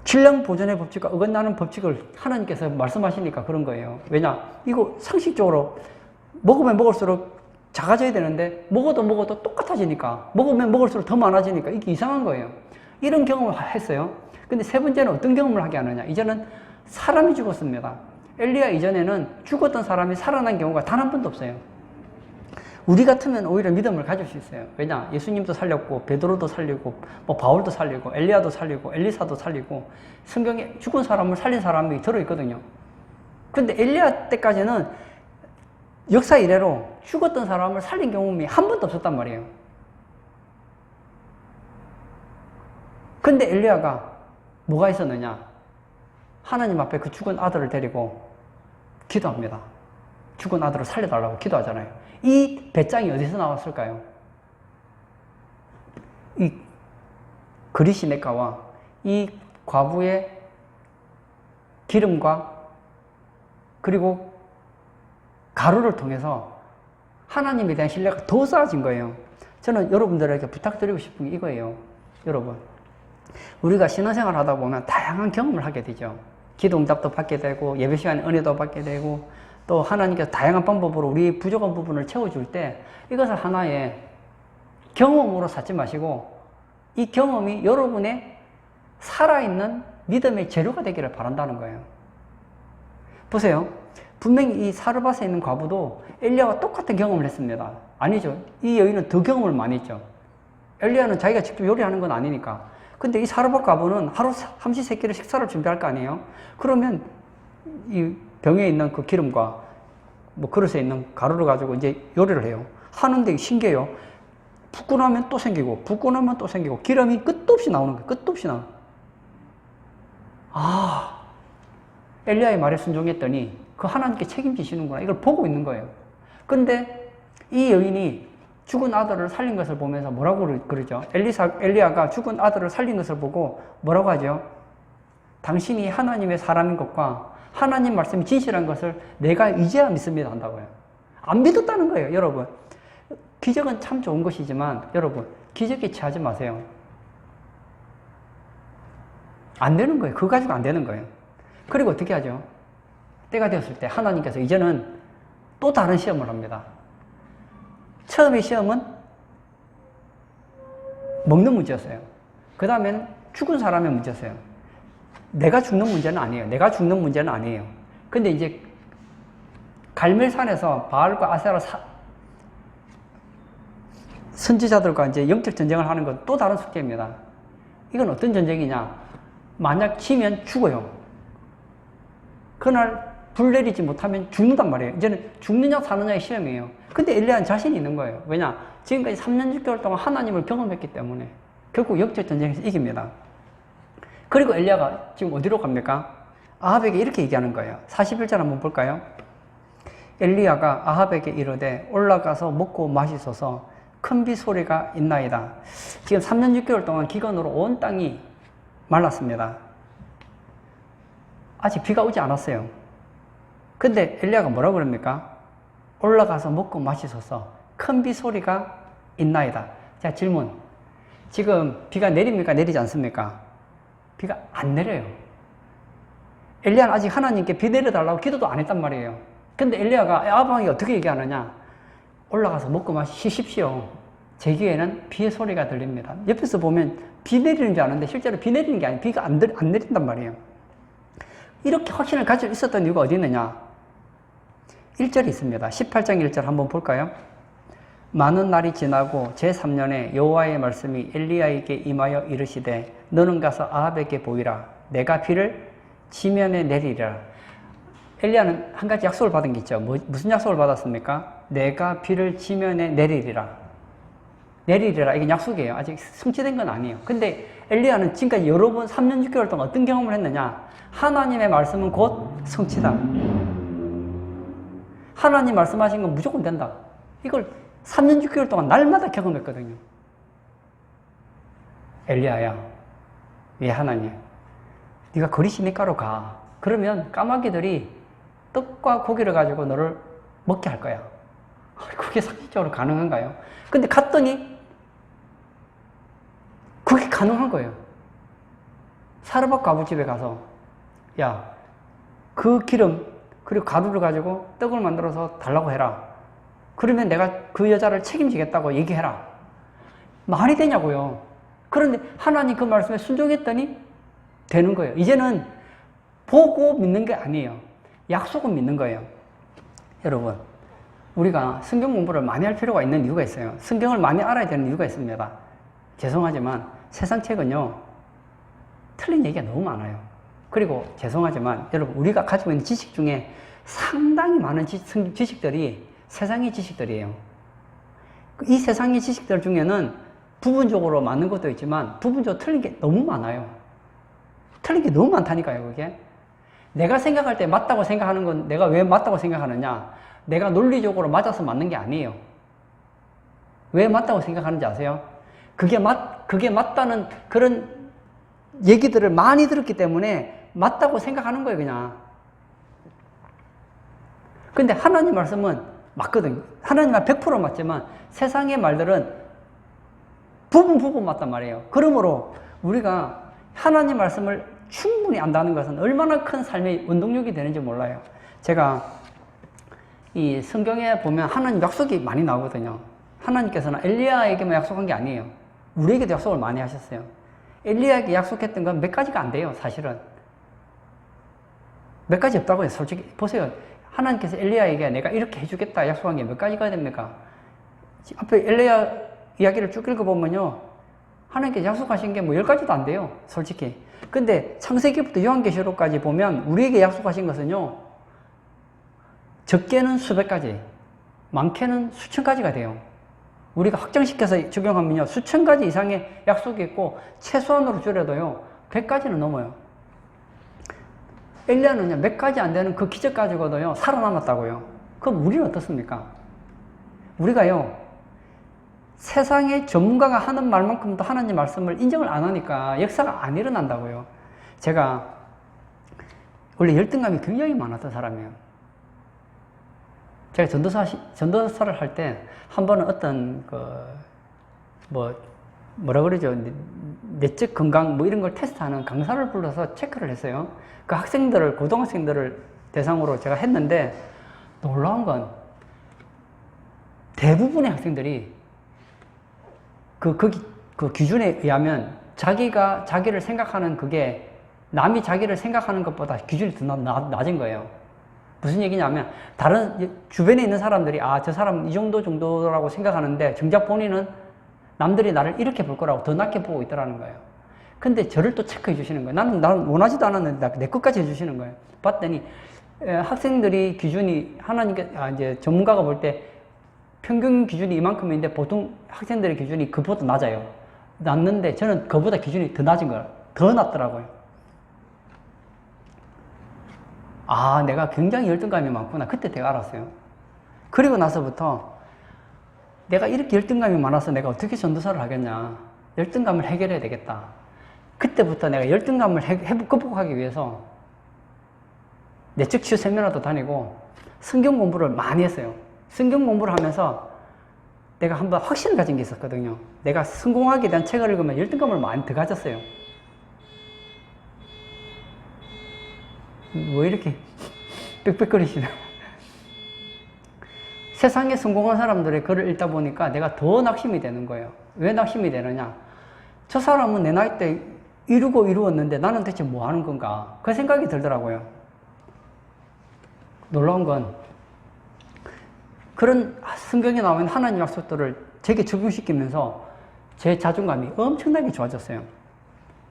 신랑 보존의 법칙과 어긋나는 법칙을 하나님께서 말씀하시니까 그런 거예요. 왜냐? 이거 상식적으로 먹으면 먹을수록 작아져야 되는데 먹어도 똑같아지니까, 먹으면 먹을수록 더 많아지니까 이게 이상한 거예요. 이런 경험을 했어요. 근데 세 번째는 어떤 경험을 하게 하느냐? 이제는 사람이 죽었습니다. 엘리야 이전에는 죽었던 사람이 살아난 경우가 단 한 번도 없어요. 우리 같으면 오히려 믿음을 가질 수 있어요. 왜냐? 예수님도 살렸고 베드로도 살리고 뭐 바울도 살리고 엘리야도 살리고 엘리사도 살리고 성경에 죽은 사람을 살린 사람이 들어있거든요. 근데 엘리야 때까지는 역사 이래로 죽었던 사람을 살린 경험이 한 번도 없었단 말이에요. 근데 엘리야가 뭐가 있었느냐? 하나님 앞에 그 죽은 아들을 데리고 기도합니다. 죽은 아들을 살려달라고 기도하잖아요. 이 배짱이 어디서 나왔을까요? 이 그리시네가와 이 과부의 기름과 그리고 가루를 통해서 하나님에 대한 신뢰가 더 쌓아진 거예요. 저는 여러분들에게 부탁드리고 싶은 게 이거예요. 여러분, 우리가 신앙생활 하다 보면 다양한 경험을 하게 되죠. 기도 응답도 받게 되고 예배 시간에 은혜도 받게 되고 또 하나님께서 다양한 방법으로 우리 부족한 부분을 채워줄 때 이것을 하나의 경험으로 삼지 마시고 이 경험이 여러분의 살아있는 믿음의 재료가 되기를 바란다는 거예요. 보세요. 분명히 이 사르밧에 있는 과부도 엘리야와 똑같은 경험을 했습니다. 아니죠. 이 여인은 더 경험을 많이 했죠. 엘리야는 자기가 직접 요리하는 건 아니니까. 근데 이 사르밧 과부는 하루 삼시세끼를 식사를 준비할 거 아니에요? 그러면 이 병에 있는 그 기름과 뭐 그릇에 있는 가루를 가지고 이제 요리를 해요. 하는데 신기해요. 붓고 나면 또 생기고, 붓고 나면 또 생기고, 기름이 끝도 없이 나오는 거예요. 끝도 없이 나오는 거예요. 아, 엘리야의 말에 순종했더니 그 하나님께 책임지시는구나. 이걸 보고 있는 거예요. 근데 이 여인이 죽은 아들을 살린 것을 보면서 뭐라고 그러죠? 엘리야가 죽은 아들을 살린 것을 보고 뭐라고 하죠? 당신이 하나님의 사람인 것과 하나님 말씀이 진실한 것을 내가 이제야 믿습니다 한다고요. 안 믿었다는 거예요, 여러분. 기적은 참 좋은 것이지만 여러분, 기적에 취하지 마세요. 안 되는 거예요. 그거 가지고 안 되는 거예요. 그리고 어떻게 하죠? 때가 되었을 때 하나님께서 이제는 또 다른 시험을 합니다. 처음의 시험은 먹는 문제였어요. 그 다음엔 죽은 사람의 문제였어요. 내가 죽는 문제는 아니에요. 내가 죽는 문제는 아니에요. 근데 이제 갈멜산에서 바알과 아세라 선지자들과 이제 영적 전쟁을 하는 건 또 다른 숙제입니다. 이건 어떤 전쟁이냐? 만약 지면 죽어요. 그날 불 내리지 못하면 죽는단 말이에요. 이제는 죽느냐 사느냐의 시험이에요. 근데 엘리야는 자신이 있는 거예요. 왜냐? 지금까지 3년 6개월 동안 하나님을 경험했기 때문에 결국 영적 전쟁에서 이깁니다. 그리고 엘리야가 지금 어디로 갑니까? 아합에게 이렇게 얘기하는 거예요. 41절 한번 볼까요? 엘리야가 아합에게 이르되 올라가서 먹고 마시소서 큰 비 소리가 있나이다. 지금 3년 6개월 동안 기근으로 온 땅이 말랐습니다. 아직 비가 오지 않았어요. 근데 엘리야가 뭐라고 그럽니까? 올라가서 먹고 마시소서 큰 비 소리가 있나이다. 자, 질문. 지금 비가 내립니까? 내리지 않습니까? 비가 안 내려요. 엘리야는 아직 하나님께 비 내려달라고 기도도 안 했단 말이에요. 근데 엘리야가 아합왕이 어떻게 얘기하느냐? 올라가서 먹고 마시십시오. 제 귀에는 비의 소리가 들립니다. 옆에서 보면 비 내리는 줄 아는데 실제로 비 내리는 게 아니고 비가 안 내린단 말이에요. 이렇게 확신을 가지고 있었던 이유가 어디 있느냐? 1절이 있습니다. 18장 1절 한번 볼까요? 많은 날이 지나고 제3년에 여호와의 말씀이 엘리야에게 임하여 이르시되 너는 가서 아합에게 보이라. 내가 비를 지면에 내리리라. 엘리야는 한 가지 약속을 받은 게 있죠. 무슨 약속을 받았습니까? 내가 비를 지면에 내리리라. 내리리라. 이게 약속이에요. 아직 성취된 건 아니에요. 근데 엘리야는 지금까지 여러 번 3년 6개월 동안 어떤 경험을 했느냐? 하나님의 말씀은 곧 성취다. 하나님 말씀하신 건 무조건 된다. 이걸 3년 6개월 동안 날마다 경험했거든요. 엘리야야, 예 하나님, 네가 거리시내가로 가. 그러면 까마귀들이 떡과 고기를 가지고 너를 먹게 할 거야. 그게 상식적으로 가능한가요? 근데 갔더니 그게 가능한 거예요. 사르밧 과부집에 가서 야, 그 기름 그리고 가루를 가지고 떡을 만들어서 달라고 해라. 그러면 내가 그 여자를 책임지겠다고 얘기해라. 말이 되냐고요. 그런데 하나님 그 말씀에 순종했더니 되는 거예요. 이제는 보고 믿는 게 아니에요. 약속은 믿는 거예요. 여러분, 우리가 성경 공부를 많이 할 필요가 있는 이유가 있어요. 성경을 많이 알아야 되는 이유가 있습니다. 죄송하지만 세상 책은요, 틀린 얘기가 너무 많아요. 그리고 죄송하지만 여러분, 우리가 가지고 있는 지식 중에 상당히 많은 지식들이 세상의 지식들이에요. 이 세상의 지식들 중에는 부분적으로 맞는 것도 있지만 부분적으로 틀린 게 너무 많아요. 틀린 게 너무 많다니까요, 그게. 내가 생각할 때 맞다고 생각하는 건 내가 왜 맞다고 생각하느냐? 내가 논리적으로 맞아서 맞는 게 아니에요. 왜 맞다고 생각하는지 아세요? 그게 맞다는 그런 얘기들을 많이 들었기 때문에 맞다고 생각하는 거예요, 그냥. 근데 하나님 말씀은 맞거든요. 하나님 말 100% 맞지만 세상의 말들은 부분 맞단 말이에요. 그러므로 우리가 하나님 말씀을 충분히 안다는 것은 얼마나 큰 삶의 원동력이 되는지 몰라요. 제가 이 성경에 보면 하나님 약속이 많이 나오거든요. 하나님께서는 엘리야에게만 약속한 게 아니에요. 우리에게도 약속을 많이 하셨어요. 엘리야에게 약속했던 건 몇 가지가 안 돼요, 사실은. 몇 가지 없다고요, 솔직히. 보세요. 하나님께서 엘리야에게 내가 이렇게 해주겠다 약속한 게 몇 가지가 됩니까? 앞에 엘리야 이야기를 쭉 읽어보면요. 하나님께서 약속하신 게 뭐 10가지도 안 돼요, 솔직히. 근데 창세기부터 요한계시록까지 보면 우리에게 약속하신 것은요. 적게는 수백 가지, 많게는 수천 가지가 돼요. 우리가 확장시켜서 적용하면요. 수천 가지 이상의 약속이 있고 최소한으로 줄여도요. 100가지는 넘어요. 엘리야는요. 몇 가지 안 되는 그 기적 가지고도요. 살아남았다고요. 그럼 우리는 어떻습니까? 우리가요. 세상의 전문가가 하는 말만큼도 하나님 말씀을 인정을 안 하니까 역사가 안 일어난다고요. 제가 원래 열등감이 굉장히 많았던 사람이에요. 제가 전도사를 할 때 한 번은 어떤 뭐라 그러죠? 내적 건강 뭐 이런 걸 테스트하는 강사를 불러서 체크를 했어요. 그 학생들을 고등학생들을 대상으로 제가 했는데 놀라운 건 대부분의 학생들이 그 기준에 의하면 자기를 생각하는 그게 남이 자기를 생각하는 것보다 기준이 더 낮은 거예요. 무슨 얘기냐면 다른 주변에 있는 사람들이 저 사람 이 정도라고 생각하는데 정작 본인은 남들이 나를 이렇게 볼 거라고 더 낮게 보고 있더라는 거예요. 근데 저를 또 체크해 주시는 거예요. 나는 원하지도 않았는데 내 것까지 해주시는 거예요. 봤더니 학생들이 기준이 하나님께 이제 전문가가 볼 때 평균 기준이 이만큼인데 보통 학생들의 기준이 그보다 낮아요. 낮는데 저는 그보다 기준이 더 낮은 거예요. 더 낮더라고요. 내가 굉장히 열등감이 많구나. 그때 내가 알았어요. 그리고 나서부터 내가 이렇게 열등감이 많아서 내가 어떻게 전도사를 하겠냐. 열등감을 해결해야 되겠다. 그때부터 내가 열등감을 극복하기 위해서 내적 치유 세미나도 다니고 성경 공부를 많이 했어요. 성경 공부를 하면서 내가 한번 확신을 가진 게 있었거든요. 내가 성공하기에 대한 책을 읽으면 열등감을 많이 더 가졌어요. 왜 이렇게 빽빽거리시나? 세상에 성공한 사람들의 글을 읽다 보니까 내가 더 낙심이 되는 거예요. 왜 낙심이 되느냐? 저 사람은 내 나이 때 이루었는데 나는 대체 뭐 하는 건가? 그 생각이 들더라고요. 놀라운 건 그런 성경에 나오는 하나님 약속들을 제게 적용시키면서 제 자존감이 엄청나게 좋아졌어요.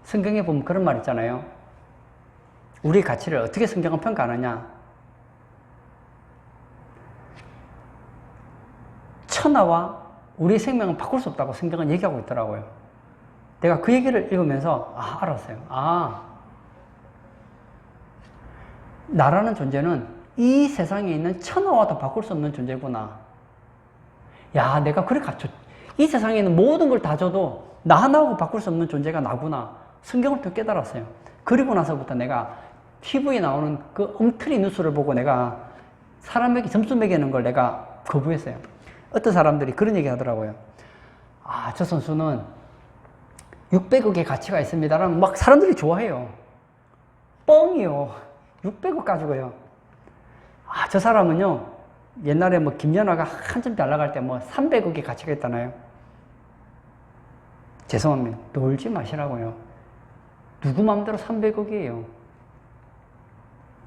성경에 보면 그런 말 있잖아요. 우리의 가치를 어떻게 성경은 평가하느냐? 천하와 우리의 생명은 바꿀 수 없다고 성경은 얘기하고 있더라고요. 내가 그 얘기를 읽으면서 알았어요. 나라는 존재는 이 세상에 있는 천하와도 바꿀 수 없는 존재구나. 야, 내가 그래 갖춰. 이 세상에 있는 모든 걸 다 줘도 나 하나하고 바꿀 수 없는 존재가 나구나. 성경을 또 깨달았어요. 그리고 나서부터 내가 TV에 나오는 그 엉터리 뉴스를 보고 내가 사람에게 점수 매기는 걸 내가 거부했어요. 어떤 사람들이 그런 얘기 하더라고요. 저 선수는 600억의 가치가 있습니다라면 막 사람들이 좋아해요. 뻥이요. 600억 가지고요. 저 사람은요, 옛날에 뭐 김연아가 한참 잘 나갈 때 뭐 300억의 가치가 있잖아요. 죄송합니다. 놀지 마시라고요. 누구 마음대로 300억이에요.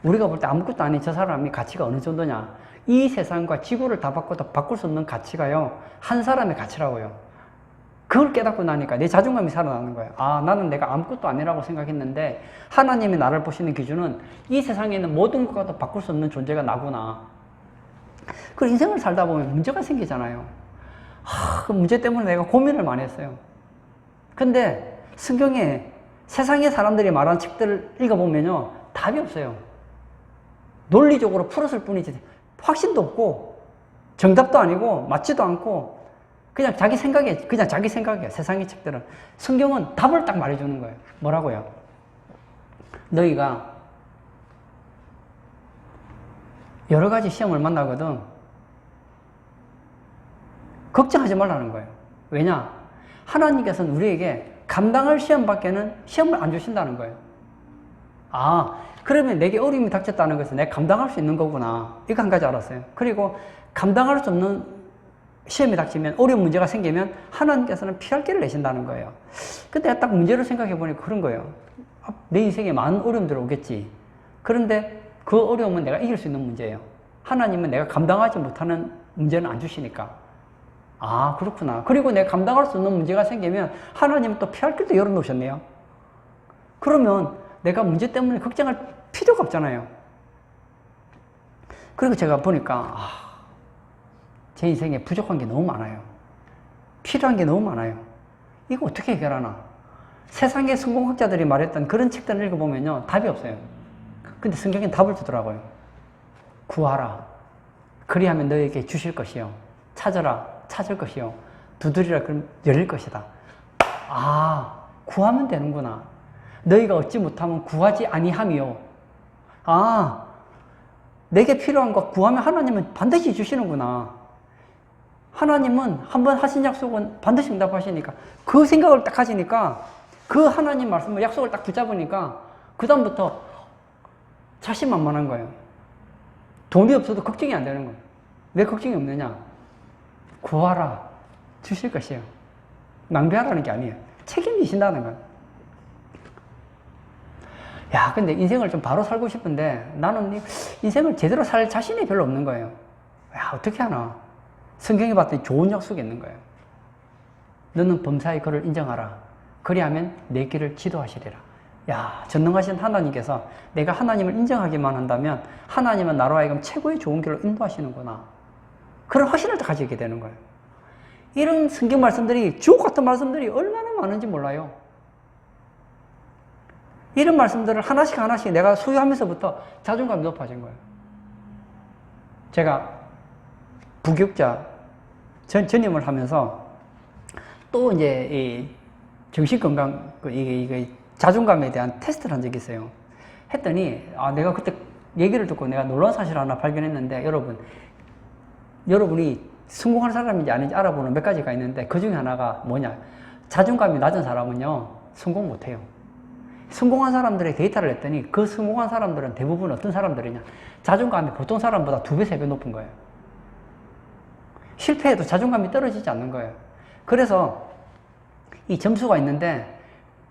우리가 볼 때 아무것도 아닌 저 사람이 가치가 어느 정도냐. 이 세상과 지구를 다 바꿔도 바꿀 수 없는 가치가요. 한 사람의 가치라고요. 그걸 깨닫고 나니까 내 자존감이 살아나는 거예요. 나는 내가 아무것도 아니라고 생각했는데 하나님이 나를 보시는 기준은 이 세상에 있는 모든 것과도 바꿀 수 없는 존재가 나구나. 그 인생을 살다 보면 문제가 생기잖아요. 그 문제 때문에 내가 고민을 많이 했어요. 근데 성경에 세상의 사람들이 말하는 책들을 읽어보면요. 답이 없어요. 논리적으로 풀었을 뿐이지 확신도 없고 정답도 아니고 맞지도 않고 그냥 자기 생각이에요. 세상의 책들은. 성경은 답을 딱 말해주는 거예요. 뭐라고요? 너희가 여러 가지 시험을 만나거든 걱정하지 말라는 거예요. 왜냐? 하나님께서는 우리에게 감당할 시험밖에는 시험을 안 주신다는 거예요. 아, 그러면 내게 어려움이 닥쳤다는 것은 내가 감당할 수 있는 거구나. 이거 한 가지 알았어요. 그리고 감당할 수 없는 시험이 닥치면, 어려운 문제가 생기면 하나님께서는 피할 길을 내신다는 거예요. 근데 내가 딱 문제를 생각해 보니까 그런 거예요. 내 인생에 많은 어려움들이 오겠지. 그런데 그 어려움은 내가 이길 수 있는 문제예요. 하나님은 내가 감당하지 못하는 문제는 안 주시니까. 아, 그렇구나. 그리고 내가 감당할 수 없는 문제가 생기면 하나님은 또 피할 길도 열어놓으셨네요. 그러면 내가 문제 때문에 걱정할 필요가 없잖아요. 그리고 제가 보니까 제 인생에 부족한 게 너무 많아요. 필요한 게 너무 많아요. 이거 어떻게 해결하나? 세상의 성공학자들이 말했던 그런 책들을 읽어보면요, 답이 없어요. 근데 성경엔 답을 주더라고요. 구하라. 그리하면 너에게 주실 것이요. 찾아라. 찾을 것이요. 두드리라. 그럼 열릴 것이다. 아, 구하면 되는구나. 너희가 얻지 못하면 구하지 아니함이요. 아, 내게 필요한 거 구하면 하나님은 반드시 주시는구나. 하나님은 한번 하신 약속은 반드시 응답하시니까 그 생각을 딱 하시니까 그 하나님 말씀을 약속을 딱 붙잡으니까 그 다음부터 자신만만한 거예요. 돈이 없어도 걱정이 안 되는 거예요. 왜 걱정이 없느냐? 구하라. 주실 것이에요. 낭비하라는 게 아니에요. 책임지신다는 거예요. 야, 근데 인생을 좀 바로 살고 싶은데 나는 인생을 제대로 살 자신이 별로 없는 거예요. 야, 어떻게 하나? 성경에 봤더니 좋은 약속이 있는 거예요. 너는 범사의 그를 인정하라. 그리하면 내 길을 지도하시리라. 야, 전능하신 하나님께서 내가 하나님을 인정하기만 한다면 하나님은 나로 하여금 최고의 좋은 길로 인도하시는구나. 그런 확신을 가지게 되는 거예요. 이런 성경 말씀들이, 주옥 같은 말씀들이 얼마나 많은지 몰라요. 이런 말씀들을 하나씩 하나씩 내가 소유하면서부터 자존감이 높아진 거예요. 제가 부교육자 전임을 하면서 또 이제 이 정신건강, 이게 자존감에 대한 테스트를 한 적이 있어요. 했더니, 내가 그때 얘기를 듣고 내가 놀라운 사실을 하나 발견했는데, 여러분이 성공한 사람인지 아닌지 알아보는 몇 가지가 있는데, 그 중에 하나가 뭐냐. 자존감이 낮은 사람은요, 성공 못해요. 성공한 사람들의 데이터를 냈더니, 그 성공한 사람들은 대부분 어떤 사람들이냐. 자존감이 보통 사람보다 2배, 3배 높은 거예요. 실패해도 자존감이 떨어지지 않는 거예요. 그래서 이 점수가 있는데,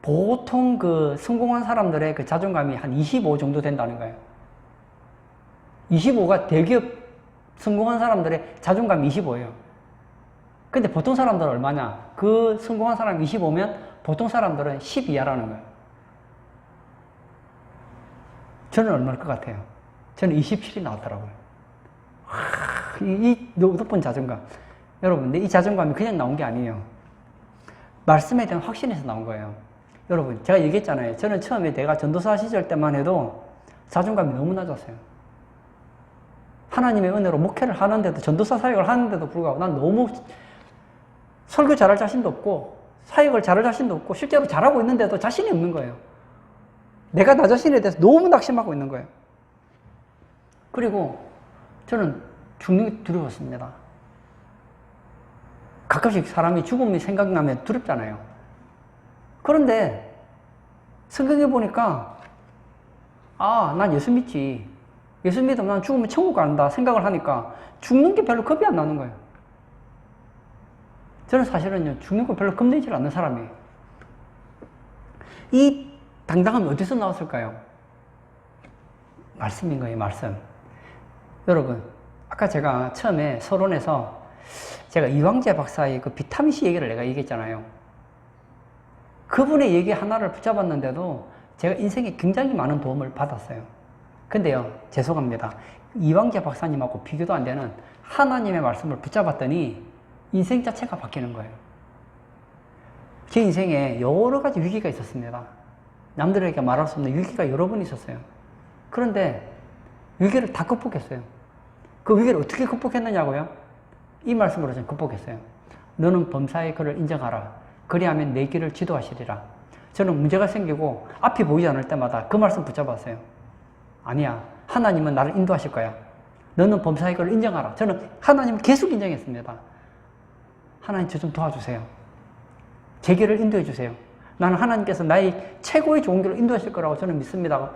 보통 그 성공한 사람들의 그 자존감이 한 25 정도 된다는 거예요. 25가 대기업 성공한 사람들의 자존감이 25예요. 근데 보통 사람들은 얼마냐? 그 성공한 사람이 25면 보통 사람들은 10 이하라는 거예요. 저는 얼마일 것 같아요? 저는 27이 나왔더라고요. 이 높은 자존감. 여러분, 근데 이 자존감이 그냥 나온 게 아니에요. 말씀에 대한 확신에서 나온 거예요. 여러분, 제가 얘기했잖아요. 저는 처음에 내가 전도사 시절 때만 해도 자존감이 너무 낮았어요. 하나님의 은혜로 목회를 하는데도, 전도사 사역을 하는데도 불구하고 난 너무 설교 잘할 자신도 없고 사역을 잘할 자신도 없고 실제로 잘하고 있는데도 자신이 없는 거예요. 내가 나 자신에 대해서 너무 낙심하고 있는 거예요. 그리고 저는 죽는 게 두려웠습니다. 가끔씩 사람이 죽음이 생각나면 두렵잖아요. 그런데 성경에 보니까 난 예수 믿지. 예수 믿으면 난 죽으면 천국 간다 생각을 하니까 죽는 게 별로 겁이 안 나는 거예요. 저는 사실은요, 죽는 거 별로 겁내질 않는 사람이에요. 이 당당함이 어디서 나왔을까요? 말씀인 거예요, 말씀. 여러분, 아까 제가 처음에 서론에서 제가 이광재 박사의 그 비타민C 얘기를 내가 얘기했잖아요. 그분의 얘기 하나를 붙잡았는데도 제가 인생에 굉장히 많은 도움을 받았어요. 근데요, 죄송합니다. 이광재 박사님하고 비교도 안 되는 하나님의 말씀을 붙잡았더니 인생 자체가 바뀌는 거예요. 제 인생에 여러 가지 위기가 있었습니다. 남들에게 말할 수 없는 위기가 여러 번 있었어요. 그런데 위기를 다 극복했어요. 그 위기를 어떻게 극복했느냐고요? 이 말씀으로 저는 극복했어요. 너는 범사의 그를 인정하라. 그리하면 내 길을 지도하시리라. 저는 문제가 생기고 앞이 보이지 않을 때마다 그 말씀 붙잡았어요. 아니야. 하나님은 나를 인도하실 거야. 너는 범사의 그를 인정하라. 저는 하나님을 계속 인정했습니다. 하나님 저 좀 도와주세요. 제 길을 인도해 주세요. 나는 하나님께서 나의 최고의 좋은 길을 인도하실 거라고 저는 믿습니다.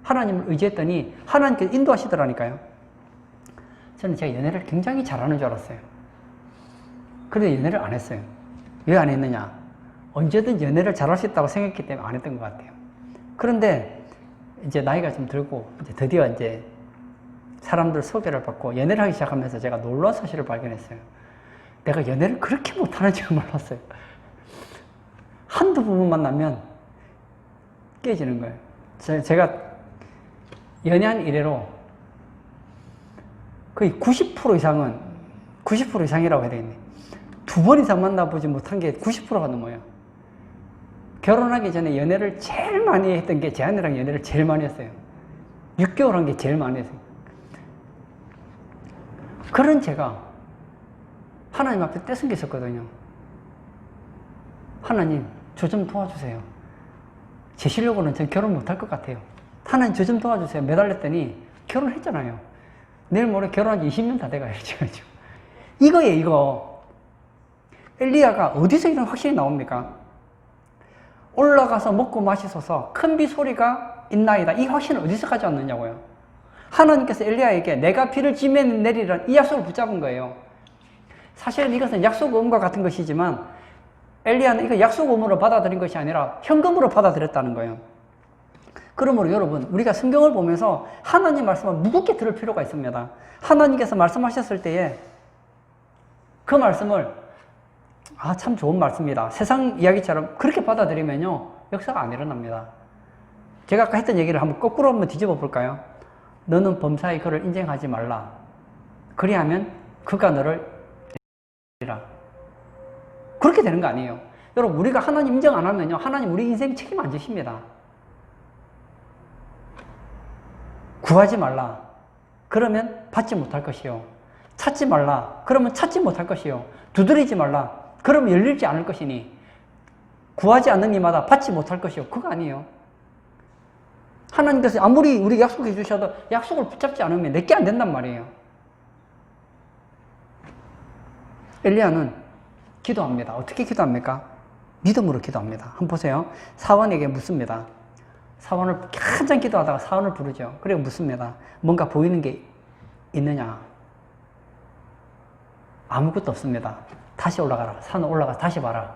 하나님을 의지했더니 하나님께서 인도하시더라니까요. 저는 제가 연애를 굉장히 잘하는 줄 알았어요. 그런데 연애를 안 했어요. 왜 안 했느냐? 언제든 연애를 잘할 수 있다고 생각했기 때문에 안 했던 것 같아요. 그런데 이제 나이가 좀 들고 이제 드디어 이제 사람들 소개를 받고 연애를 하기 시작하면서 제가 놀라운 사실을 발견했어요. 내가 연애를 그렇게 못하는 줄 몰랐어요. 한두 부분 만나면 깨지는 거예요. 제가 연애한 이래로 거의 90% 이상은 90% 이상이라고 해야 되겠네. 2번 이상 만나보지 못한 게 90%가 넘어요. 결혼하기 전에 연애를 제일 많이 했던 게 제 아내랑 연애를 제일 많이 했어요. 6개월 한 게 제일 많이 했어요. 그런 제가 하나님 앞에 떼쓴 게 있었거든요. 하나님, 저 좀 도와주세요. 제 실력으로는 전 결혼 못할 것 같아요. 하나님, 저 좀 도와주세요. 매달렸더니 결혼했잖아요. 내일 모레 결혼한 지 20년 다 돼가요, 지금. 이거예요, 이거. 엘리야가 어디서 이런 확신이 나옵니까? 올라가서 먹고 마시소서 큰 비 소리가 있나이다. 이 확신을 어디서 가져왔느냐고요. 하나님께서 엘리야에게 내가 비를 지면 내리라는 이 약속을 붙잡은 거예요. 사실은 이것은 약속음과 같은 것이지만 엘리야는 이거 약속음으로 받아들인 것이 아니라 현금으로 받아들였다는 거예요. 그러므로 여러분, 우리가 성경을 보면서 하나님 말씀을 무겁게 들을 필요가 있습니다. 하나님께서 말씀하셨을 때에 그 말씀을 참 좋은 말씀이다. 세상 이야기처럼 그렇게 받아들이면요, 역사가 안 일어납니다. 제가 아까 했던 얘기를 거꾸로 한번 뒤집어 볼까요? 너는 범사의 그를 인정하지 말라. 그리하면 그가 너를 이라. 그렇게 되는 거 아니에요. 여러분, 우리가 하나님 인정 안 하면요, 하나님 우리 인생 책임 안 지십니다. 구하지 말라. 그러면 받지 못할 것이요. 찾지 말라. 그러면 찾지 못할 것이요. 두드리지 말라. 그러면 열리지 않을 것이니 구하지 않는 이마다 받지 못할 것이요. 그거 아니에요. 하나님께서 아무리 우리 약속해 주셔도 약속을 붙잡지 않으면 내게 안 된단 말이에요. 엘리야는 기도합니다. 어떻게 기도합니까? 믿음으로 기도합니다. 한번 보세요. 사원에게 묻습니다. 사원을 한참 기도하다가 사원을 부르죠. 그리고 묻습니다. 뭔가 보이는 게 있느냐? 아무것도 없습니다. 다시 올라가라. 산 올라가서 다시 봐라.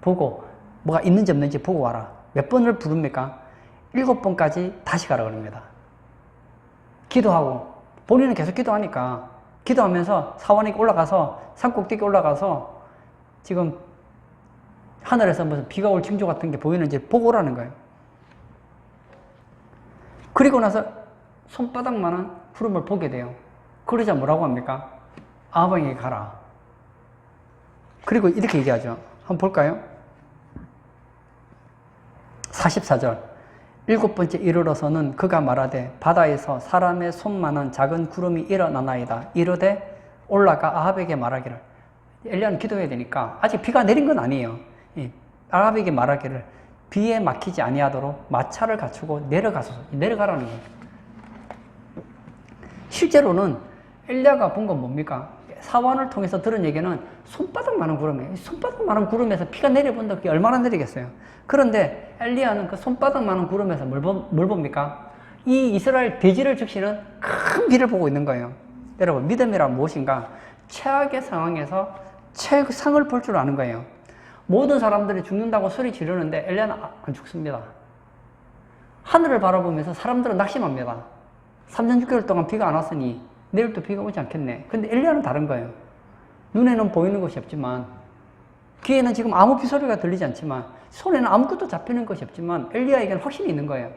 보고 뭐가 있는지 없는지 보고 와라. 몇 번을 부릅니까? 7번까지 다시 가라 그럽니다. 기도하고 본인은 계속 기도하니까 기도하면서 사원에게 올라가서 산꼭대기 올라가서 지금 하늘에서 무슨 비가 올 징조 같은 게 보이는지 보고 오라는 거예요. 그리고 나서 손바닥만한 구름을 보게 돼요. 그러자 뭐라고 합니까? 아방에게 가라. 그리고 이렇게 얘기하죠. 한번 볼까요? 44절. 7번째 이르러서는 그가 말하되 바다에서 사람의 손만한 작은 구름이 일어나나이다. 이르되 올라가 아합에게 말하기를. 엘리야는 기도해야 되니까 아직 비가 내린 건 아니에요. 아합에게 말하기를 비에 막히지 아니하도록 마차를 갖추고 내려가소서. 내려가라는 거예요. 실제로는 엘리야가 본 건 뭡니까? 사원을 통해서 들은 얘기는 손바닥만한 구름이에요. 손바닥만한 구름에서 비가 내려본다. 그게 얼마나 내리겠어요? 그런데 엘리야는 그 손바닥만한 구름에서 뭘 봅니까? 이 이스라엘 대지를 적시는 큰 비를 보고 있는 거예요. 여러분, 믿음이란 무엇인가? 최악의 상황에서 최상을 볼 줄 아는 거예요. 모든 사람들이 죽는다고 소리 지르는데 엘리야는 안 죽습니다. 하늘을 바라보면서 사람들은 낙심합니다. 3년 6개월 동안 비가 안 왔으니 내일도 비가 오지 않겠네. 근데 엘리야는 다른 거예요. 눈에는 보이는 것이 없지만, 귀에는 지금 아무 비소리가 들리지 않지만, 손에는 아무것도 잡히는 것이 없지만 엘리야에게는 확신이 있는 거예요.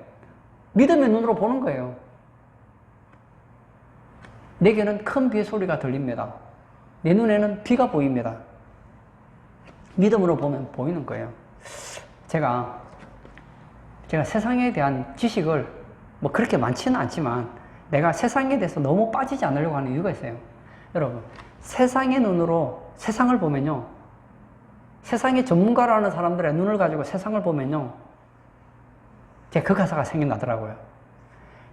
믿음의 눈으로 보는 거예요. 내게는 큰 비의 소리가 들립니다. 내 눈에는 비가 보입니다. 믿음으로 보면 보이는 거예요. 제가 세상에 대한 지식을 뭐 그렇게 많지는 않지만 내가 세상에 대해서 너무 빠지지 않으려고 하는 이유가 있어요. 여러분, 세상의 눈으로 세상을 보면요, 세상의 전문가라는 사람들의 눈을 가지고 세상을 보면요, 제가 그 가사가 생각나더라고요.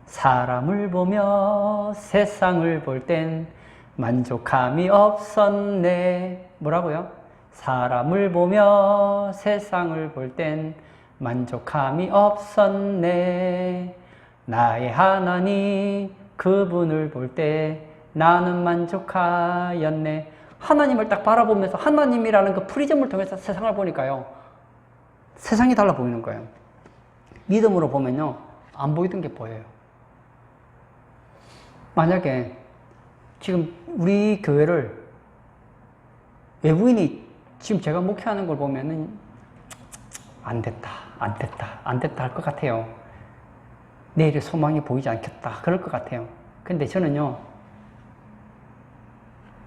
사람을 보며 세상을 볼 땐 만족함이 없었네. 뭐라고요? 사람을 보며 세상을 볼 땐 만족함이 없었네. 나의 하나님 그분을 볼 때 나는 만족하였네. 하나님을 딱 바라보면서 하나님이라는 그 프리즘을 통해서 세상을 보니까요, 세상이 달라 보이는 거예요. 믿음으로 보면요, 안 보이던 게 보여요. 만약에 지금 우리 교회를 외부인이 지금 제가 목회하는 걸 보면은 안 됐다 할 것 같아요. 내일의 소망이 보이지 않겠다 그럴 것 같아요. 근데 저는요,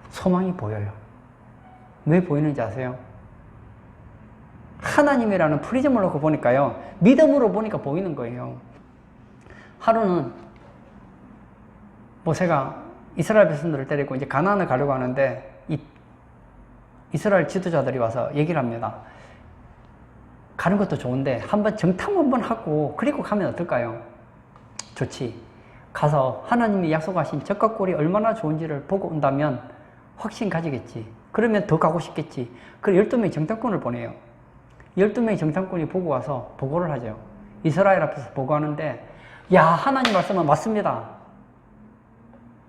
소망이 보여요. 왜 보이는지 아세요? 하나님이라는 프리즘을 놓고 보니까요, 믿음으로 보니까 보이는 거예요. 하루는 모세가 이스라엘 백성들을 데리고 이제 가나안을 가려고 하는데 이스라엘 지도자들이 와서 얘기를 합니다. 가는 것도 좋은데 한번 정탐 한번 하고 그리고 가면 어떨까요? 좋지. 가서 하나님이 약속하신 적과 꼴이 얼마나 좋은지를 보고 온다면 확신 가지겠지. 그러면 더 가고 싶겠지. 그래 12명의 정탐꾼을 보내요. 12명의 정탐꾼이 보고 와서 보고를 하죠. 이스라엘 앞에서 보고하는데, 야, 하나님 말씀은 맞습니다.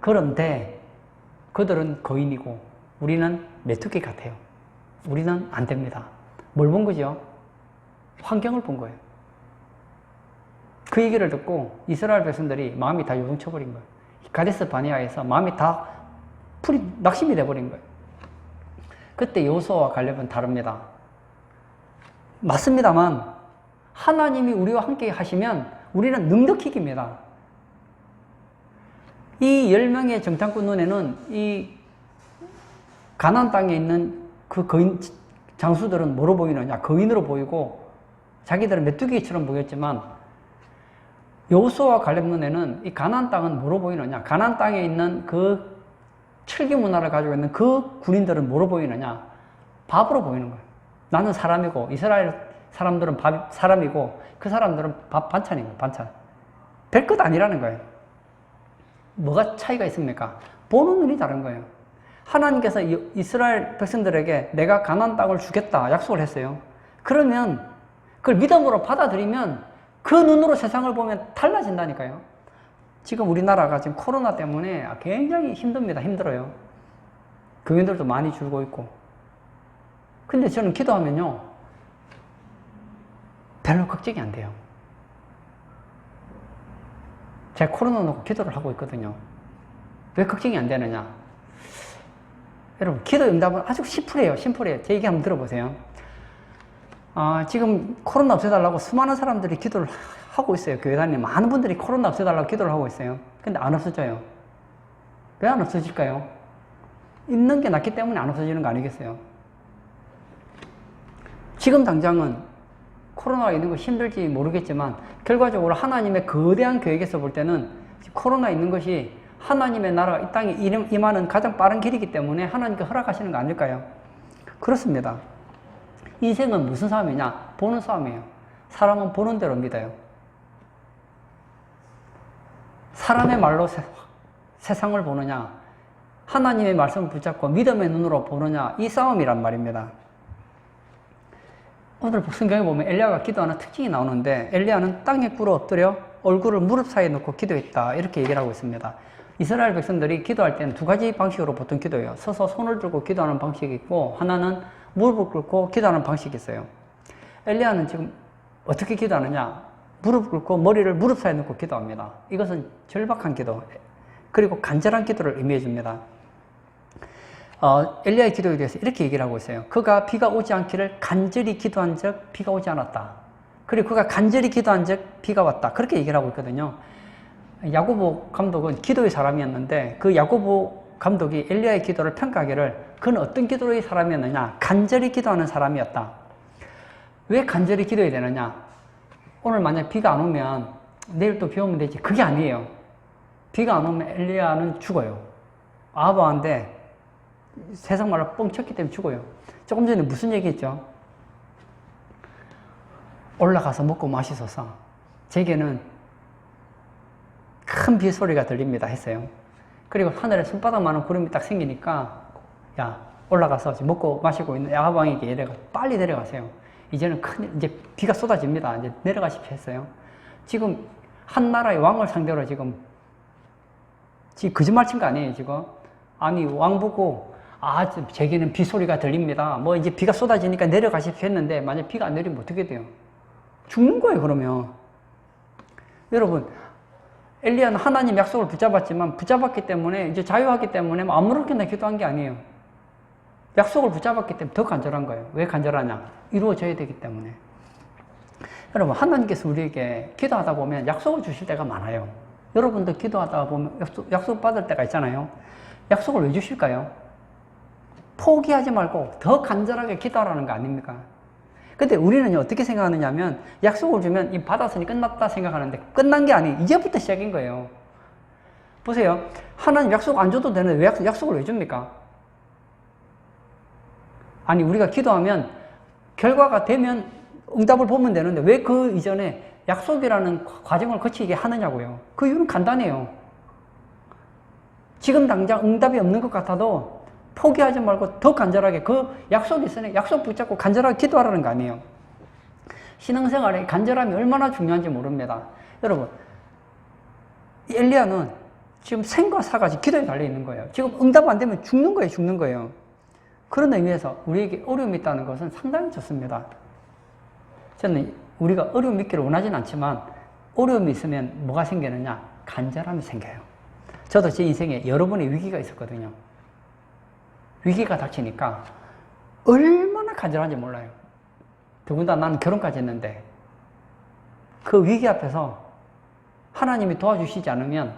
그런데 그들은 거인이고 우리는 메뚜기 같아요. 우리는 안 됩니다. 뭘 본 거죠? 환경을 본 거예요. 그 얘기를 듣고 이스라엘 백성들이 마음이 다 요동쳐버린 거예요. 가데스 바네아에서 마음이 다 낙심이 돼버린 거예요. 그때 여호수아와 갈렙은 다릅니다. 맞습니다만 하나님이 우리와 함께 하시면 우리는 넉넉히 이깁니다. 이 10명의 정탐꾼 눈에는 이 가나안 땅에 있는 그 거인 장수들은 뭐로 보이느냐? 거인으로 보이고 자기들은 메뚜기처럼 보였지만 여호수아와 갈렙 눈에는 이 가나안 땅은 뭐로 보이느냐? 가나안 땅에 있는 그 철기 문화를 가지고 있는 그 군인들은 뭐로 보이느냐? 밥으로 보이는 거예요. 나는 사람이고 이스라엘 사람들은 사람이고 그 사람들은 밥 반찬인 거예요. 반찬. 별것 아니라는 거예요. 뭐가 차이가 있습니까? 보는 눈이 다른 거예요. 하나님께서 이스라엘 백성들에게 내가 가나안 땅을 주겠다 약속을 했어요. 그러면 그걸 믿음으로 받아들이면 그 눈으로 세상을 보면 달라진다니까요. 지금 우리나라가 지금 코로나 때문에 굉장히 힘듭니다. 힘들어요. 교인들도 많이 줄고 있고. 근데 저는 기도하면요, 별로 걱정이 안 돼요. 제가 코로나 놓고 기도를 하고 있거든요. 왜 걱정이 안 되느냐? 여러분, 기도 응답은 아주 심플해요. 심플해요. 제 얘기 한번 들어보세요. 지금 코로나 없애달라고 수많은 사람들이 기도를 하고 있어요. 교회 다니는 많은 분들이 코로나 없애달라고 기도를 하고 있어요. 근데 안 없어져요. 왜 안 없어질까요? 있는 게 낫기 때문에 안 없어지는 거 아니겠어요? 지금 당장은 코로나가 있는 거 힘들지 모르겠지만 결과적으로 하나님의 거대한 계획에서 볼 때는 코로나 있는 것이 하나님의 나라가 이 땅에 임하는 가장 빠른 길이기 때문에 하나님께 허락하시는 거 아닐까요? 그렇습니다. 인생은 무슨 싸움이냐? 보는 싸움이에요. 사람은 보는 대로 믿어요. 사람의 말로 세상을 보느냐, 하나님의 말씀을 붙잡고 믿음의 눈으로 보느냐, 이 싸움이란 말입니다. 오늘 성경에 보면 엘리야가 기도하는 특징이 나오는데, 엘리야는 땅에 꿇어 엎드려 얼굴을 무릎 사이에 놓고 기도했다, 이렇게 얘기를 하고 있습니다. 이스라엘 백성들이 기도할 때는 두 가지 방식으로 보통 기도해요. 서서 손을 들고 기도하는 방식이 있고, 하나는 무릎을 꿇고 기도하는 방식이 있어요. 엘리야는 지금 어떻게 기도하느냐? 무릎 꿇고 머리를 무릎 사이에 놓고 기도합니다. 이것은 절박한 기도, 그리고 간절한 기도를 의미해 줍니다. 엘리야의 기도에 대해서 이렇게 얘기를 하고 있어요. 그가 비가 오지 않기를 간절히 기도한 적 비가 오지 않았다. 그리고 그가 간절히 기도한 적 비가 왔다. 그렇게 얘기를 하고 있거든요. 야고보 감독은 기도의 사람이었는데 그 야고보 감독이 엘리야의 기도를 평가하기를 그는 어떤 기도의 사람이었느냐? 간절히 기도하는 사람이었다. 왜 간절히 기도해야 되느냐? 오늘 만약 비가 안 오면 내일 또 비 오면 되지. 그게 아니에요. 비가 안 오면 엘리야는 죽어요. 아합왕한테 세상 말로 뻥쳤기 때문에 죽어요. 조금 전에 무슨 얘기했죠? 올라가서 먹고 마시소서. 제게는 큰 비 소리가 들립니다 했어요. 그리고 하늘에 손바닥만한 구름이 딱 생기니까 야 올라가서 먹고 마시고 있는 아합왕에게 빨리 내려가세요. 이제는 이제 비가 쏟아집니다. 이제 내려가십시오 했어요. 지금 한 나라의 왕을 상대로 지금 거짓말 친 거 아니에요 지금? 아니 왕 보고 제게는 비 소리가 들립니다. 뭐 이제 비가 쏟아지니까 내려가십시오 했는데 만약 비가 안 내리면 어떻게 돼요? 죽는 거예요 그러면. 여러분 엘리야는 하나님 약속을 붙잡았기 때문에 이제 자유하기 때문에 아무렇게나 기도한 게 아니에요. 약속을 붙잡았기 때문에 더 간절한 거예요. 왜 간절하냐? 이루어져야 되기 때문에. 여러분 하나님께서 우리에게 기도하다 보면 약속을 주실 때가 많아요. 여러분도 기도하다 보면 약속 받을 때가 있잖아요. 약속을 왜 주실까요? 포기하지 말고 더 간절하게 기도하라는 거 아닙니까? 근데 우리는 어떻게 생각하느냐 하면 약속을 주면 이 받았으니 끝났다 생각하는데 끝난 게 아니에요. 이제부터 시작인 거예요. 보세요. 하나님 약속 안 줘도 되는데 왜 약속을 왜 줍니까? 아니 우리가 기도하면 결과가 되면 응답을 보면 되는데 왜 그 이전에 약속이라는 과정을 거치게 하느냐고요. 그 이유는 간단해요. 지금 당장 응답이 없는 것 같아도 포기하지 말고 더 간절하게 그 약속이 있으니 약속 붙잡고 간절하게 기도하라는 거 아니에요. 신앙생활에 간절함이 얼마나 중요한지 모릅니다. 여러분 엘리야는 지금 생과 사가 기도에 달려있는 거예요. 지금 응답 안 되면 죽는 거예요. 죽는 거예요. 그런 의미에서 우리에게 어려움이 있다는 것은 상당히 좋습니다. 저는 우리가 어려움 있기를 원하진 않지만 어려움이 있으면 뭐가 생기느냐? 간절함이 생겨요. 저도 제 인생에 여러 번의 위기가 있었거든요. 위기가 닥치니까 얼마나 간절한지 몰라요. 더군다나 나는 결혼까지 했는데 그 위기 앞에서 하나님이 도와주시지 않으면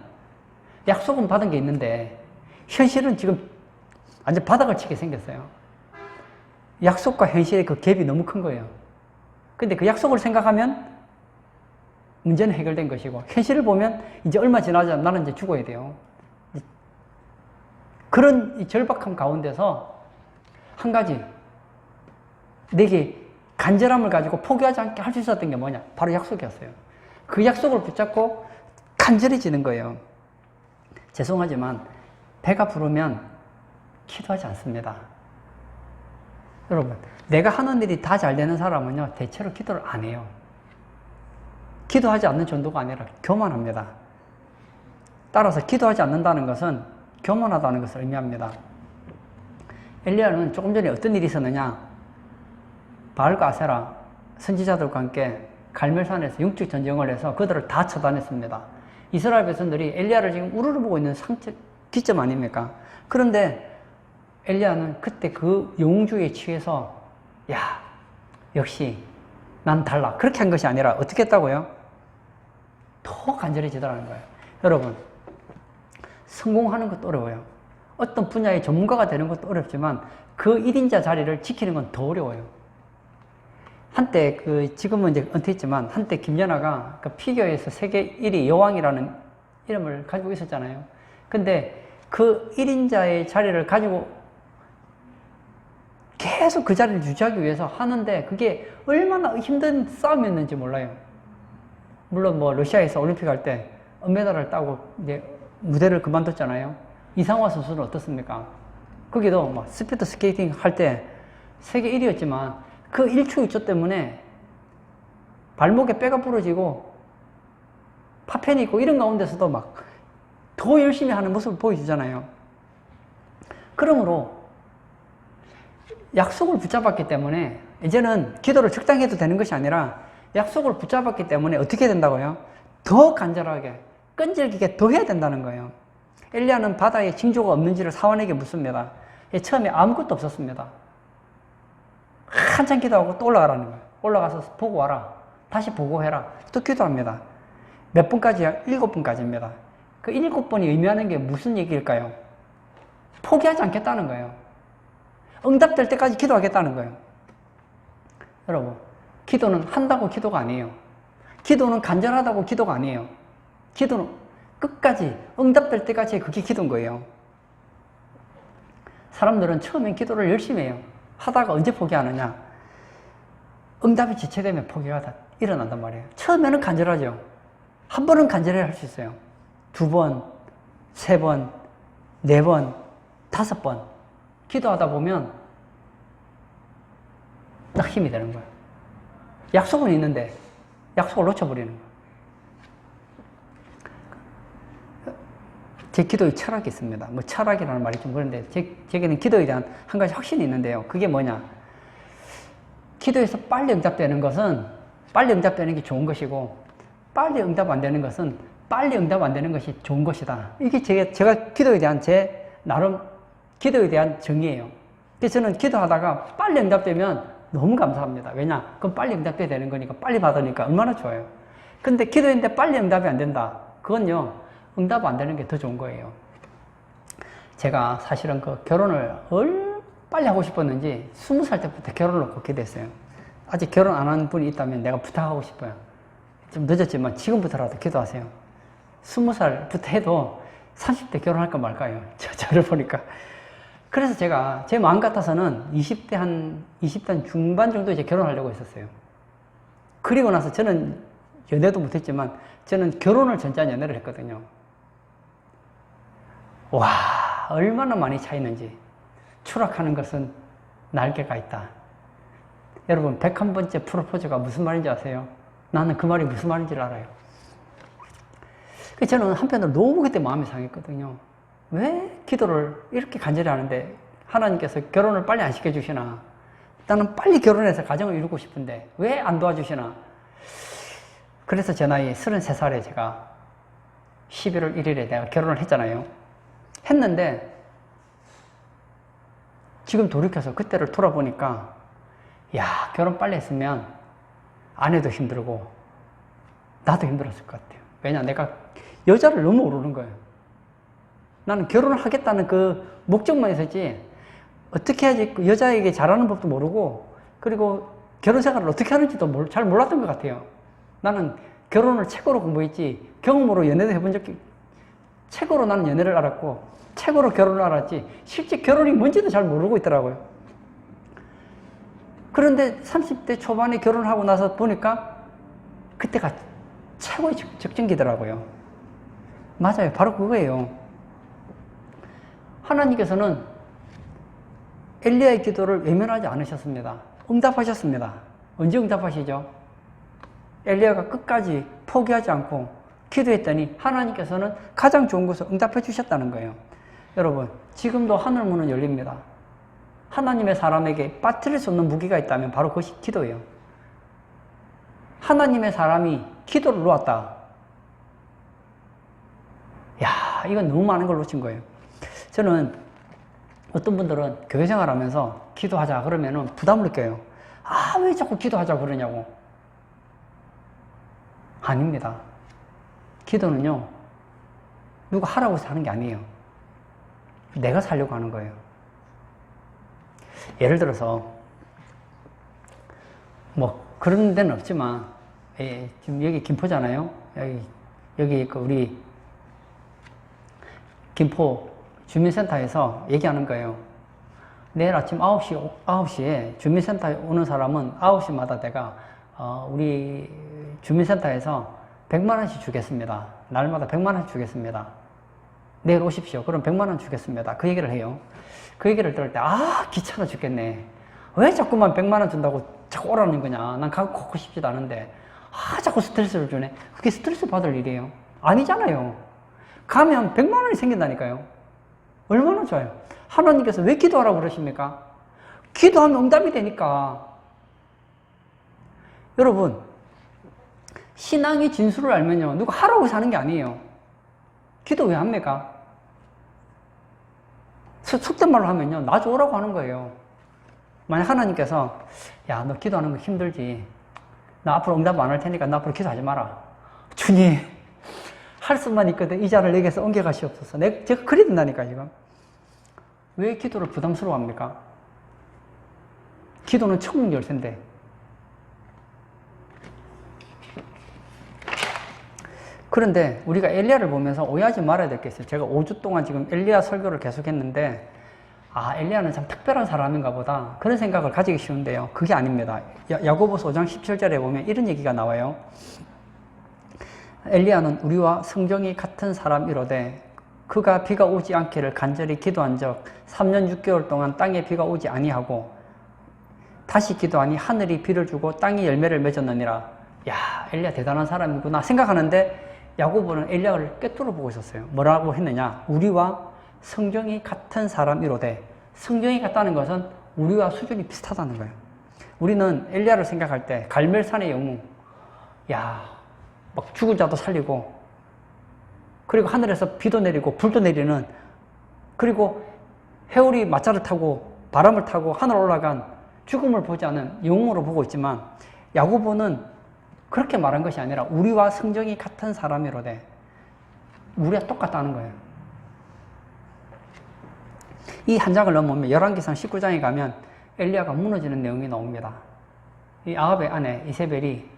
약속은 받은 게 있는데 현실은 지금 완전 바닥을 치게 생겼어요. 약속과 현실의 그 갭이 너무 큰 거예요. 근데 그 약속을 생각하면 문제는 해결된 것이고 현실을 보면 이제 얼마 지나지 않으면 나는 이제 죽어야 돼요. 그런 이 절박함 가운데서 한 가지 내게 간절함을 가지고 포기하지 않게 할 수 있었던 게 뭐냐? 바로 약속이었어요. 그 약속을 붙잡고 간절해지는 거예요. 죄송하지만 배가 부르면 기도하지 않습니다. 여러분, 내가 하는 일이 다 잘 되는 사람은요, 대체로 기도를 안 해요. 기도하지 않는 정도가 아니라 교만합니다. 따라서 기도하지 않는다는 것은 교만하다는 것을 의미합니다. 엘리야는 조금 전에 어떤 일이 있었느냐? 바알과 아세라 선지자들과 함께 갈멜산에서 영적 전쟁을 해서 그들을 다 처단했습니다. 이스라엘 백성들이 엘리야를 지금 우르르 보고 있는 기점 아닙니까? 그런데 엘리야는 그때 그 영웅주의에 취해서 야, 역시 난 달라. 그렇게 한 것이 아니라 어떻게 했다고요? 더 간절해지더라는 거예요. 여러분, 성공하는 것도 어려워요. 어떤 분야의 전문가가 되는 것도 어렵지만 그 1인자 자리를 지키는 건 더 어려워요. 한때 지금은 이제 은퇴했지만 한때 김연아가 그 피겨에서 세계 1위 여왕이라는 이름을 가지고 있었잖아요. 근데 그 1인자의 자리를 가지고 계속 그 자리를 유지하기 위해서 하는데 그게 얼마나 힘든 싸움이었는지 몰라요. 물론 뭐 러시아에서 올림픽 할 때 은메달을 따고 이제 무대를 그만뒀잖아요. 이상화 선수는 어떻습니까? 거기도 막 스피드 스케이팅 할 때 세계 1위였지만 그 1초 2초 때문에 발목에 뼈가 부러지고 파편이 있고 이런 가운데서도 막 더 열심히 하는 모습을 보여주잖아요. 그러므로 약속을 붙잡았기 때문에 이제는 기도를 적당히 해도 되는 것이 아니라 약속을 붙잡았기 때문에 어떻게 된다고요? 더 간절하게 끈질기게 더 해야 된다는 거예요. 엘리야는 바다에 징조가 없는지를 사원에게 묻습니다. 처음에 아무것도 없었습니다. 한참 기도하고 또 올라가라는 거예요. 올라가서 보고 와라. 다시 보고해라. 또 기도합니다. 몇 번까지야? 7번까지입니다. 그 7번이 의미하는 게 무슨 얘기일까요? 포기하지 않겠다는 거예요. 응답될 때까지 기도하겠다는 거예요. 여러분, 기도는 한다고 기도가 아니에요. 기도는 간절하다고 기도가 아니에요. 기도는 끝까지 응답될 때까지 그게 기도인 거예요. 사람들은 처음엔 기도를 열심히 해요. 하다가 언제 포기하느냐? 응답이 지체되면 포기가 다 일어난단 말이에요. 처음에는 간절하죠. 한 번은 간절해야 할 수 있어요. 2번, 3번, 4번, 5번 기도하다 보면 딱 힘이 되는 거예요. 약속은 있는데 약속을 놓쳐버리는 거예요. 제 기도의 철학이 있습니다. 뭐 철학이라는 말이 좀 그런데 제게는 기도에 대한 한 가지 확신이 있는데요. 그게 뭐냐? 기도에서 빨리 응답되는 것은 빨리 응답되는 게 좋은 것이고, 빨리 응답 안 되는 것은 빨리 응답 안 되는 것이 좋은 것이다. 이게 제가 기도에 대한 제 나름 기도에 대한 정의예요. 그래서 저는 기도하다가 빨리 응답되면 너무 감사합니다. 왜냐? 그럼 빨리 응답돼야 되는 거니까 빨리 받으니까 얼마나 좋아요. 근데 기도했는데 빨리 응답이 안 된다. 그건요, 응답 안 되는 게 더 좋은 거예요. 제가 사실은 그 결혼을 빨리 하고 싶었는지 20살 때부터 결혼을 걷게 됐어요. 아직 결혼 안 한 분이 있다면 내가 부탁하고 싶어요. 좀 늦었지만 지금부터라도 기도하세요. 20살부터 해도 30대 결혼할까 말까요. 저를 보니까. 그래서 제가 제 마음 같아서는 20대 중반 정도에 이제 결혼하려고 했었어요. 그리고 나서 저는 연애도 못했지만 저는 결혼을 전제한 연애를 했거든요. 와, 얼마나 많이 차이는지. 추락하는 것은 날개가 있다. 여러분, 101번째 프로포즈가 무슨 말인지 아세요? 나는 그 말이 무슨 말인지를 알아요. 저는 한편으로 너무 그때 마음이 상했거든요. 왜 기도를 이렇게 간절히 하는데 하나님께서 결혼을 빨리 안 시켜주시나? 나는 빨리 결혼해서 가정을 이루고 싶은데 왜 안 도와주시나? 그래서 제 나이 33살에 제가 11월 1일에 내가 결혼을 했잖아요. 했는데 지금 돌이켜서 그때를 돌아보니까 야, 결혼 빨리 했으면 아내도 힘들고 나도 힘들었을 것 같아요. 왜냐, 내가 여자를 너무 모르는 거예요. 나는 결혼을 하겠다는 그 목적만 있었지 어떻게 해야지 여자에게 잘하는 법도 모르고, 그리고 결혼 생활을 어떻게 하는지도 잘 몰랐던 것 같아요. 나는 결혼을 책으로 공부했지 경험으로 연애도 해본 적이, 책으로 나는 연애를 알았고 책으로 결혼을 알았지 실제 결혼이 뭔지도 잘 모르고 있더라고요. 그런데 30대 초반에 결혼을 하고 나서 보니까 그때가 최고의 적정기더라고요. 맞아요. 바로 그거예요. 하나님께서는 엘리야의 기도를 외면하지 않으셨습니다. 응답하셨습니다. 언제 응답하시죠? 엘리야가 끝까지 포기하지 않고 기도했더니 하나님께서는 가장 좋은 것을 응답해 주셨다는 거예요. 여러분, 지금도 하늘문은 열립니다. 하나님의 사람에게 빠뜨릴 수 없는 무기가 있다면 바로 그것이 기도예요. 하나님의 사람이 기도를 놓았다. 야, 이건 너무 많은 걸 놓친 거예요. 저는 어떤 분들은 교회 생활하면서 기도하자 그러면은 부담을 느껴요. 아, 왜 자꾸 기도하자 그러냐고. 아닙니다. 기도는요, 누가 하라고 해서 하는 게 아니에요. 내가 살려고 하는 거예요. 예를 들어서 뭐 그런 데는 없지만, 지금 여기 김포잖아요. 여기 그 우리 김포 주민센터에서 얘기하는 거예요. 내일 아침 9시에 주민센터에 오는 사람은 9시마다 내가 우리 주민센터에서 100만 원씩 주겠습니다. 날마다 100만 원씩 주겠습니다. 내일 오십시오. 그럼 100만 원 주겠습니다. 그 얘기를 해요. 그 얘기를 들을 때 귀찮아 죽겠네. 왜 자꾸만 100만 원 준다고 자꾸 오라는 거냐. 난 가고 싶지도 않은데 자꾸 스트레스를 주네. 그게 스트레스 받을 일이에요? 아니잖아요. 가면 100만 원이 생긴다니까요. 얼마나 좋아요. 하나님께서 왜 기도하라고 그러십니까? 기도하면 응답이 되니까. 여러분, 신앙의 진수를 알면요, 누가 하라고 해서 하는 게 아니에요. 기도 왜 합니까? 속된 말로 하면요, 나 좋으라고 하는 거예요. 만약 하나님께서 야, 너 기도하는 거 힘들지, 나 앞으로 응답 안 할 테니까 나 앞으로 기도하지 마라. 주님, 할 수만 있거든 이 자를 내게서 옮겨가시옵소서. 제가 그리 된다니까. 지금 왜 기도를 부담스러워합니까? 기도는 천국 열쇠인데. 그런데 우리가 엘리야를 보면서 오해하지 말아야 될 게 있어요. 제가 5주 동안 지금 엘리야 설교를 계속 했는데, 아, 엘리야는 참 특별한 사람인가 보다. 그런 생각을 가지기 쉬운데요. 그게 아닙니다. 야고보서 5장 17절에 보면 이런 얘기가 나와요. 엘리야는 우리와 성정이 같은 사람이로되 그가 비가 오지 않기를 간절히 기도한 적 3년 6개월 동안 땅에 비가 오지 아니하고 다시 기도하니 하늘이 비를 주고 땅이 열매를 맺었느니라. 야, 엘리야 대단한 사람이구나 생각하는데 야고보는 엘리야를 꿰뚫어 보고 있었어요. 뭐라고 했느냐? 우리와 성정이 같은 사람이로되, 성정이 같다는 것은 우리와 수준이 비슷하다는 거예요. 우리는 엘리야를 생각할 때 갈멜산의 영웅, 야, 막 죽은 자도 살리고, 그리고 하늘에서 비도 내리고 불도 내리는, 그리고 해오리 마차를 타고 바람을 타고 하늘 올라간 죽음을 보지 않은 영웅으로 보고 있지만, 야고보는 그렇게 말한 것이 아니라 우리와 성정이 같은 사람이로되 우리와 똑같다는 거예요. 이 한 장을 넘으면 열왕기상 19장에 가면 엘리야가 무너지는 내용이 나옵니다. 이 아합의 아내 이세벨이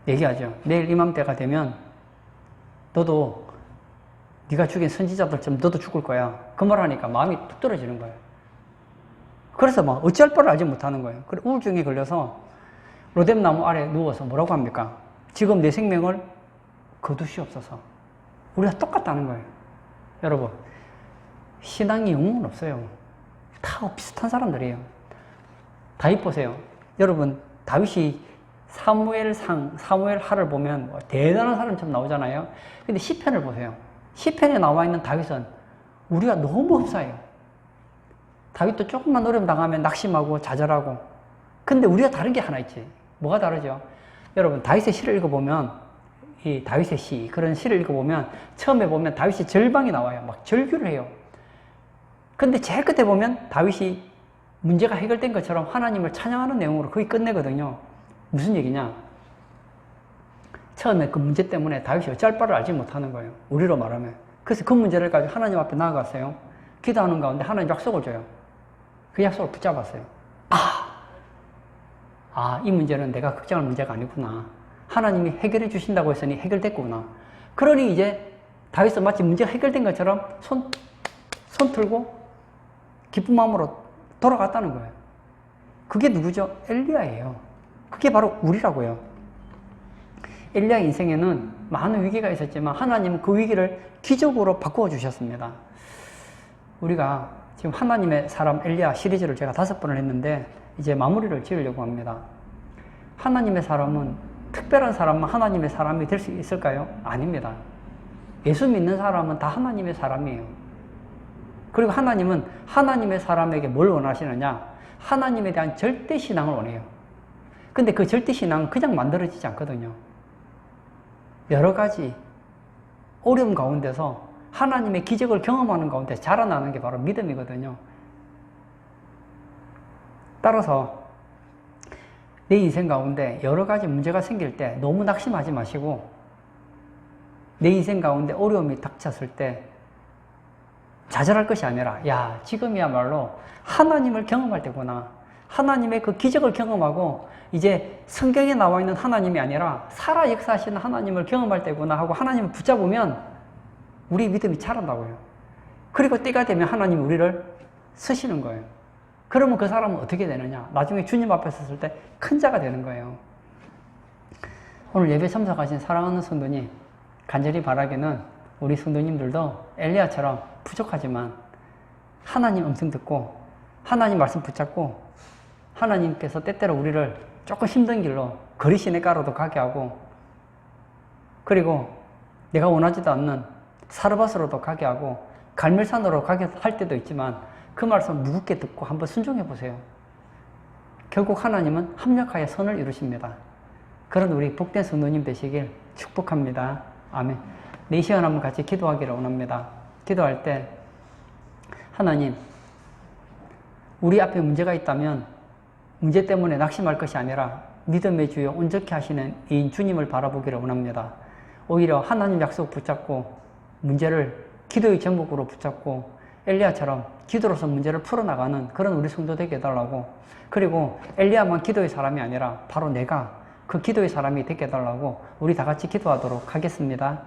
얘기하죠. 내일 이맘때가 되면 너도 네가 죽인 선지자들처럼 너도 죽을 거야. 그 말 하니까 마음이 뚝 떨어지는 거예요. 그래서 막 어찌할 바를 알지 못하는 거예요. 그래 우울증에 걸려서 로뎀나무 아래 누워서 뭐라고 합니까? 지금 내 생명을 거두시옵소서. 우리가 똑같다는 거예요. 여러분, 신앙이 영웅은 없어요. 다 비슷한 사람들이에요. 다윗 보세요. 여러분, 다윗이 사무엘하를 보면 뭐 대단한 사람처럼 나오잖아요. 근데 시편을 보세요. 시편에 나와 있는 다윗은 우리가 너무 흡사해요. 다윗도 조금만 어려움 당하면 낙심하고 좌절하고. 근데 우리가 다른 게 하나 있지. 뭐가 다르죠? 여러분, 다윗의 시를 읽어보면, 이 다윗의 시, 그런 시를 읽어보면 처음에 보면 다윗이 절방이 나와요. 막 절규를 해요. 근데 제일 끝에 보면 다윗이 문제가 해결된 것처럼 하나님을 찬양하는 내용으로 거의 끝내거든요. 무슨 얘기냐? 처음에 그 문제 때문에 다윗이 어찌할 바를 알지 못하는 거예요. 우리로 말하면. 그래서 그 문제를 가지고 하나님 앞에 나아갔어요. 기도하는 가운데 하나님 약속을 줘요. 그 약속을 붙잡았어요. 이 문제는 내가 걱정할 문제가 아니구나. 하나님이 해결해 주신다고 했으니 해결됐구나. 그러니 이제 다윗은 마치 문제가 해결된 것처럼 손 틀고 기쁜 마음으로 돌아갔다는 거예요. 그게 누구죠? 엘리야예요. 그게 바로 우리라고요. 엘리야 인생에는 많은 위기가 있었지만 하나님은 그 위기를 기적으로 바꾸어 주셨습니다. 우리가 지금 하나님의 사람 엘리야 시리즈를 제가 5번을 했는데 이제 마무리를 지으려고 합니다. 하나님의 사람은 특별한 사람만 하나님의 사람이 될 수 있을까요? 아닙니다. 예수 믿는 사람은 다 하나님의 사람이에요. 그리고 하나님은 하나님의 사람에게 뭘 원하시느냐? 하나님에 대한 절대신앙을 원해요. 근데 그 절대신앙은 그냥 만들어지지 않거든요. 여러 가지 어려움 가운데서 하나님의 기적을 경험하는 가운데 자라나는 게 바로 믿음이거든요. 따라서 내 인생 가운데 여러 가지 문제가 생길 때 너무 낙심하지 마시고 내 인생 가운데 어려움이 닥쳤을 때 좌절할 것이 아니라 야, 지금이야말로 하나님을 경험할 때구나. 하나님의 그 기적을 경험하고 이제 성경에 나와 있는 하나님이 아니라 살아 역사하시는 하나님을 경험할 때구나 하고 하나님을 붙잡으면 우리 믿음이 자란다고요. 그리고 때가 되면 하나님이 우리를 쓰시는 거예요. 그러면 그 사람은 어떻게 되느냐? 나중에 주님 앞에 섰을 때 큰 자가 되는 거예요. 오늘 예배 참석하신 사랑하는 성도님, 간절히 바라기는 우리 성도님들도 엘리야처럼 부족하지만 하나님 음성 듣고 하나님 말씀 붙잡고 하나님께서 때때로 우리를 조금 힘든 길로 거리 시내가로도 가게 하고 그리고 내가 원하지도 않는 사르밧으로도 가게 하고 갈멜산으로 가게 할 때도 있지만 그 말씀 무겁게 듣고 한번 순종해 보세요. 결국 하나님은 합력하여 선을 이루십니다. 그런 우리 복된 성도님 되시길 축복합니다. 아멘. 이 시간 한번 같이 기도하기를 원합니다. 기도할 때 하나님, 우리 앞에 문제가 있다면 문제 때문에 낙심할 것이 아니라 믿음의 주여 온전케 하시는 이인 주님을 바라보기를 원합니다. 오히려 하나님 약속 붙잡고 문제를 기도의 제목으로 붙잡고 엘리야처럼 기도로서 문제를 풀어나가는 그런 우리 성도 되게 해달라고. 그리고 엘리야만 기도의 사람이 아니라 바로 내가 그 기도의 사람이 되게 해달라고 우리 다 같이 기도하도록 하겠습니다.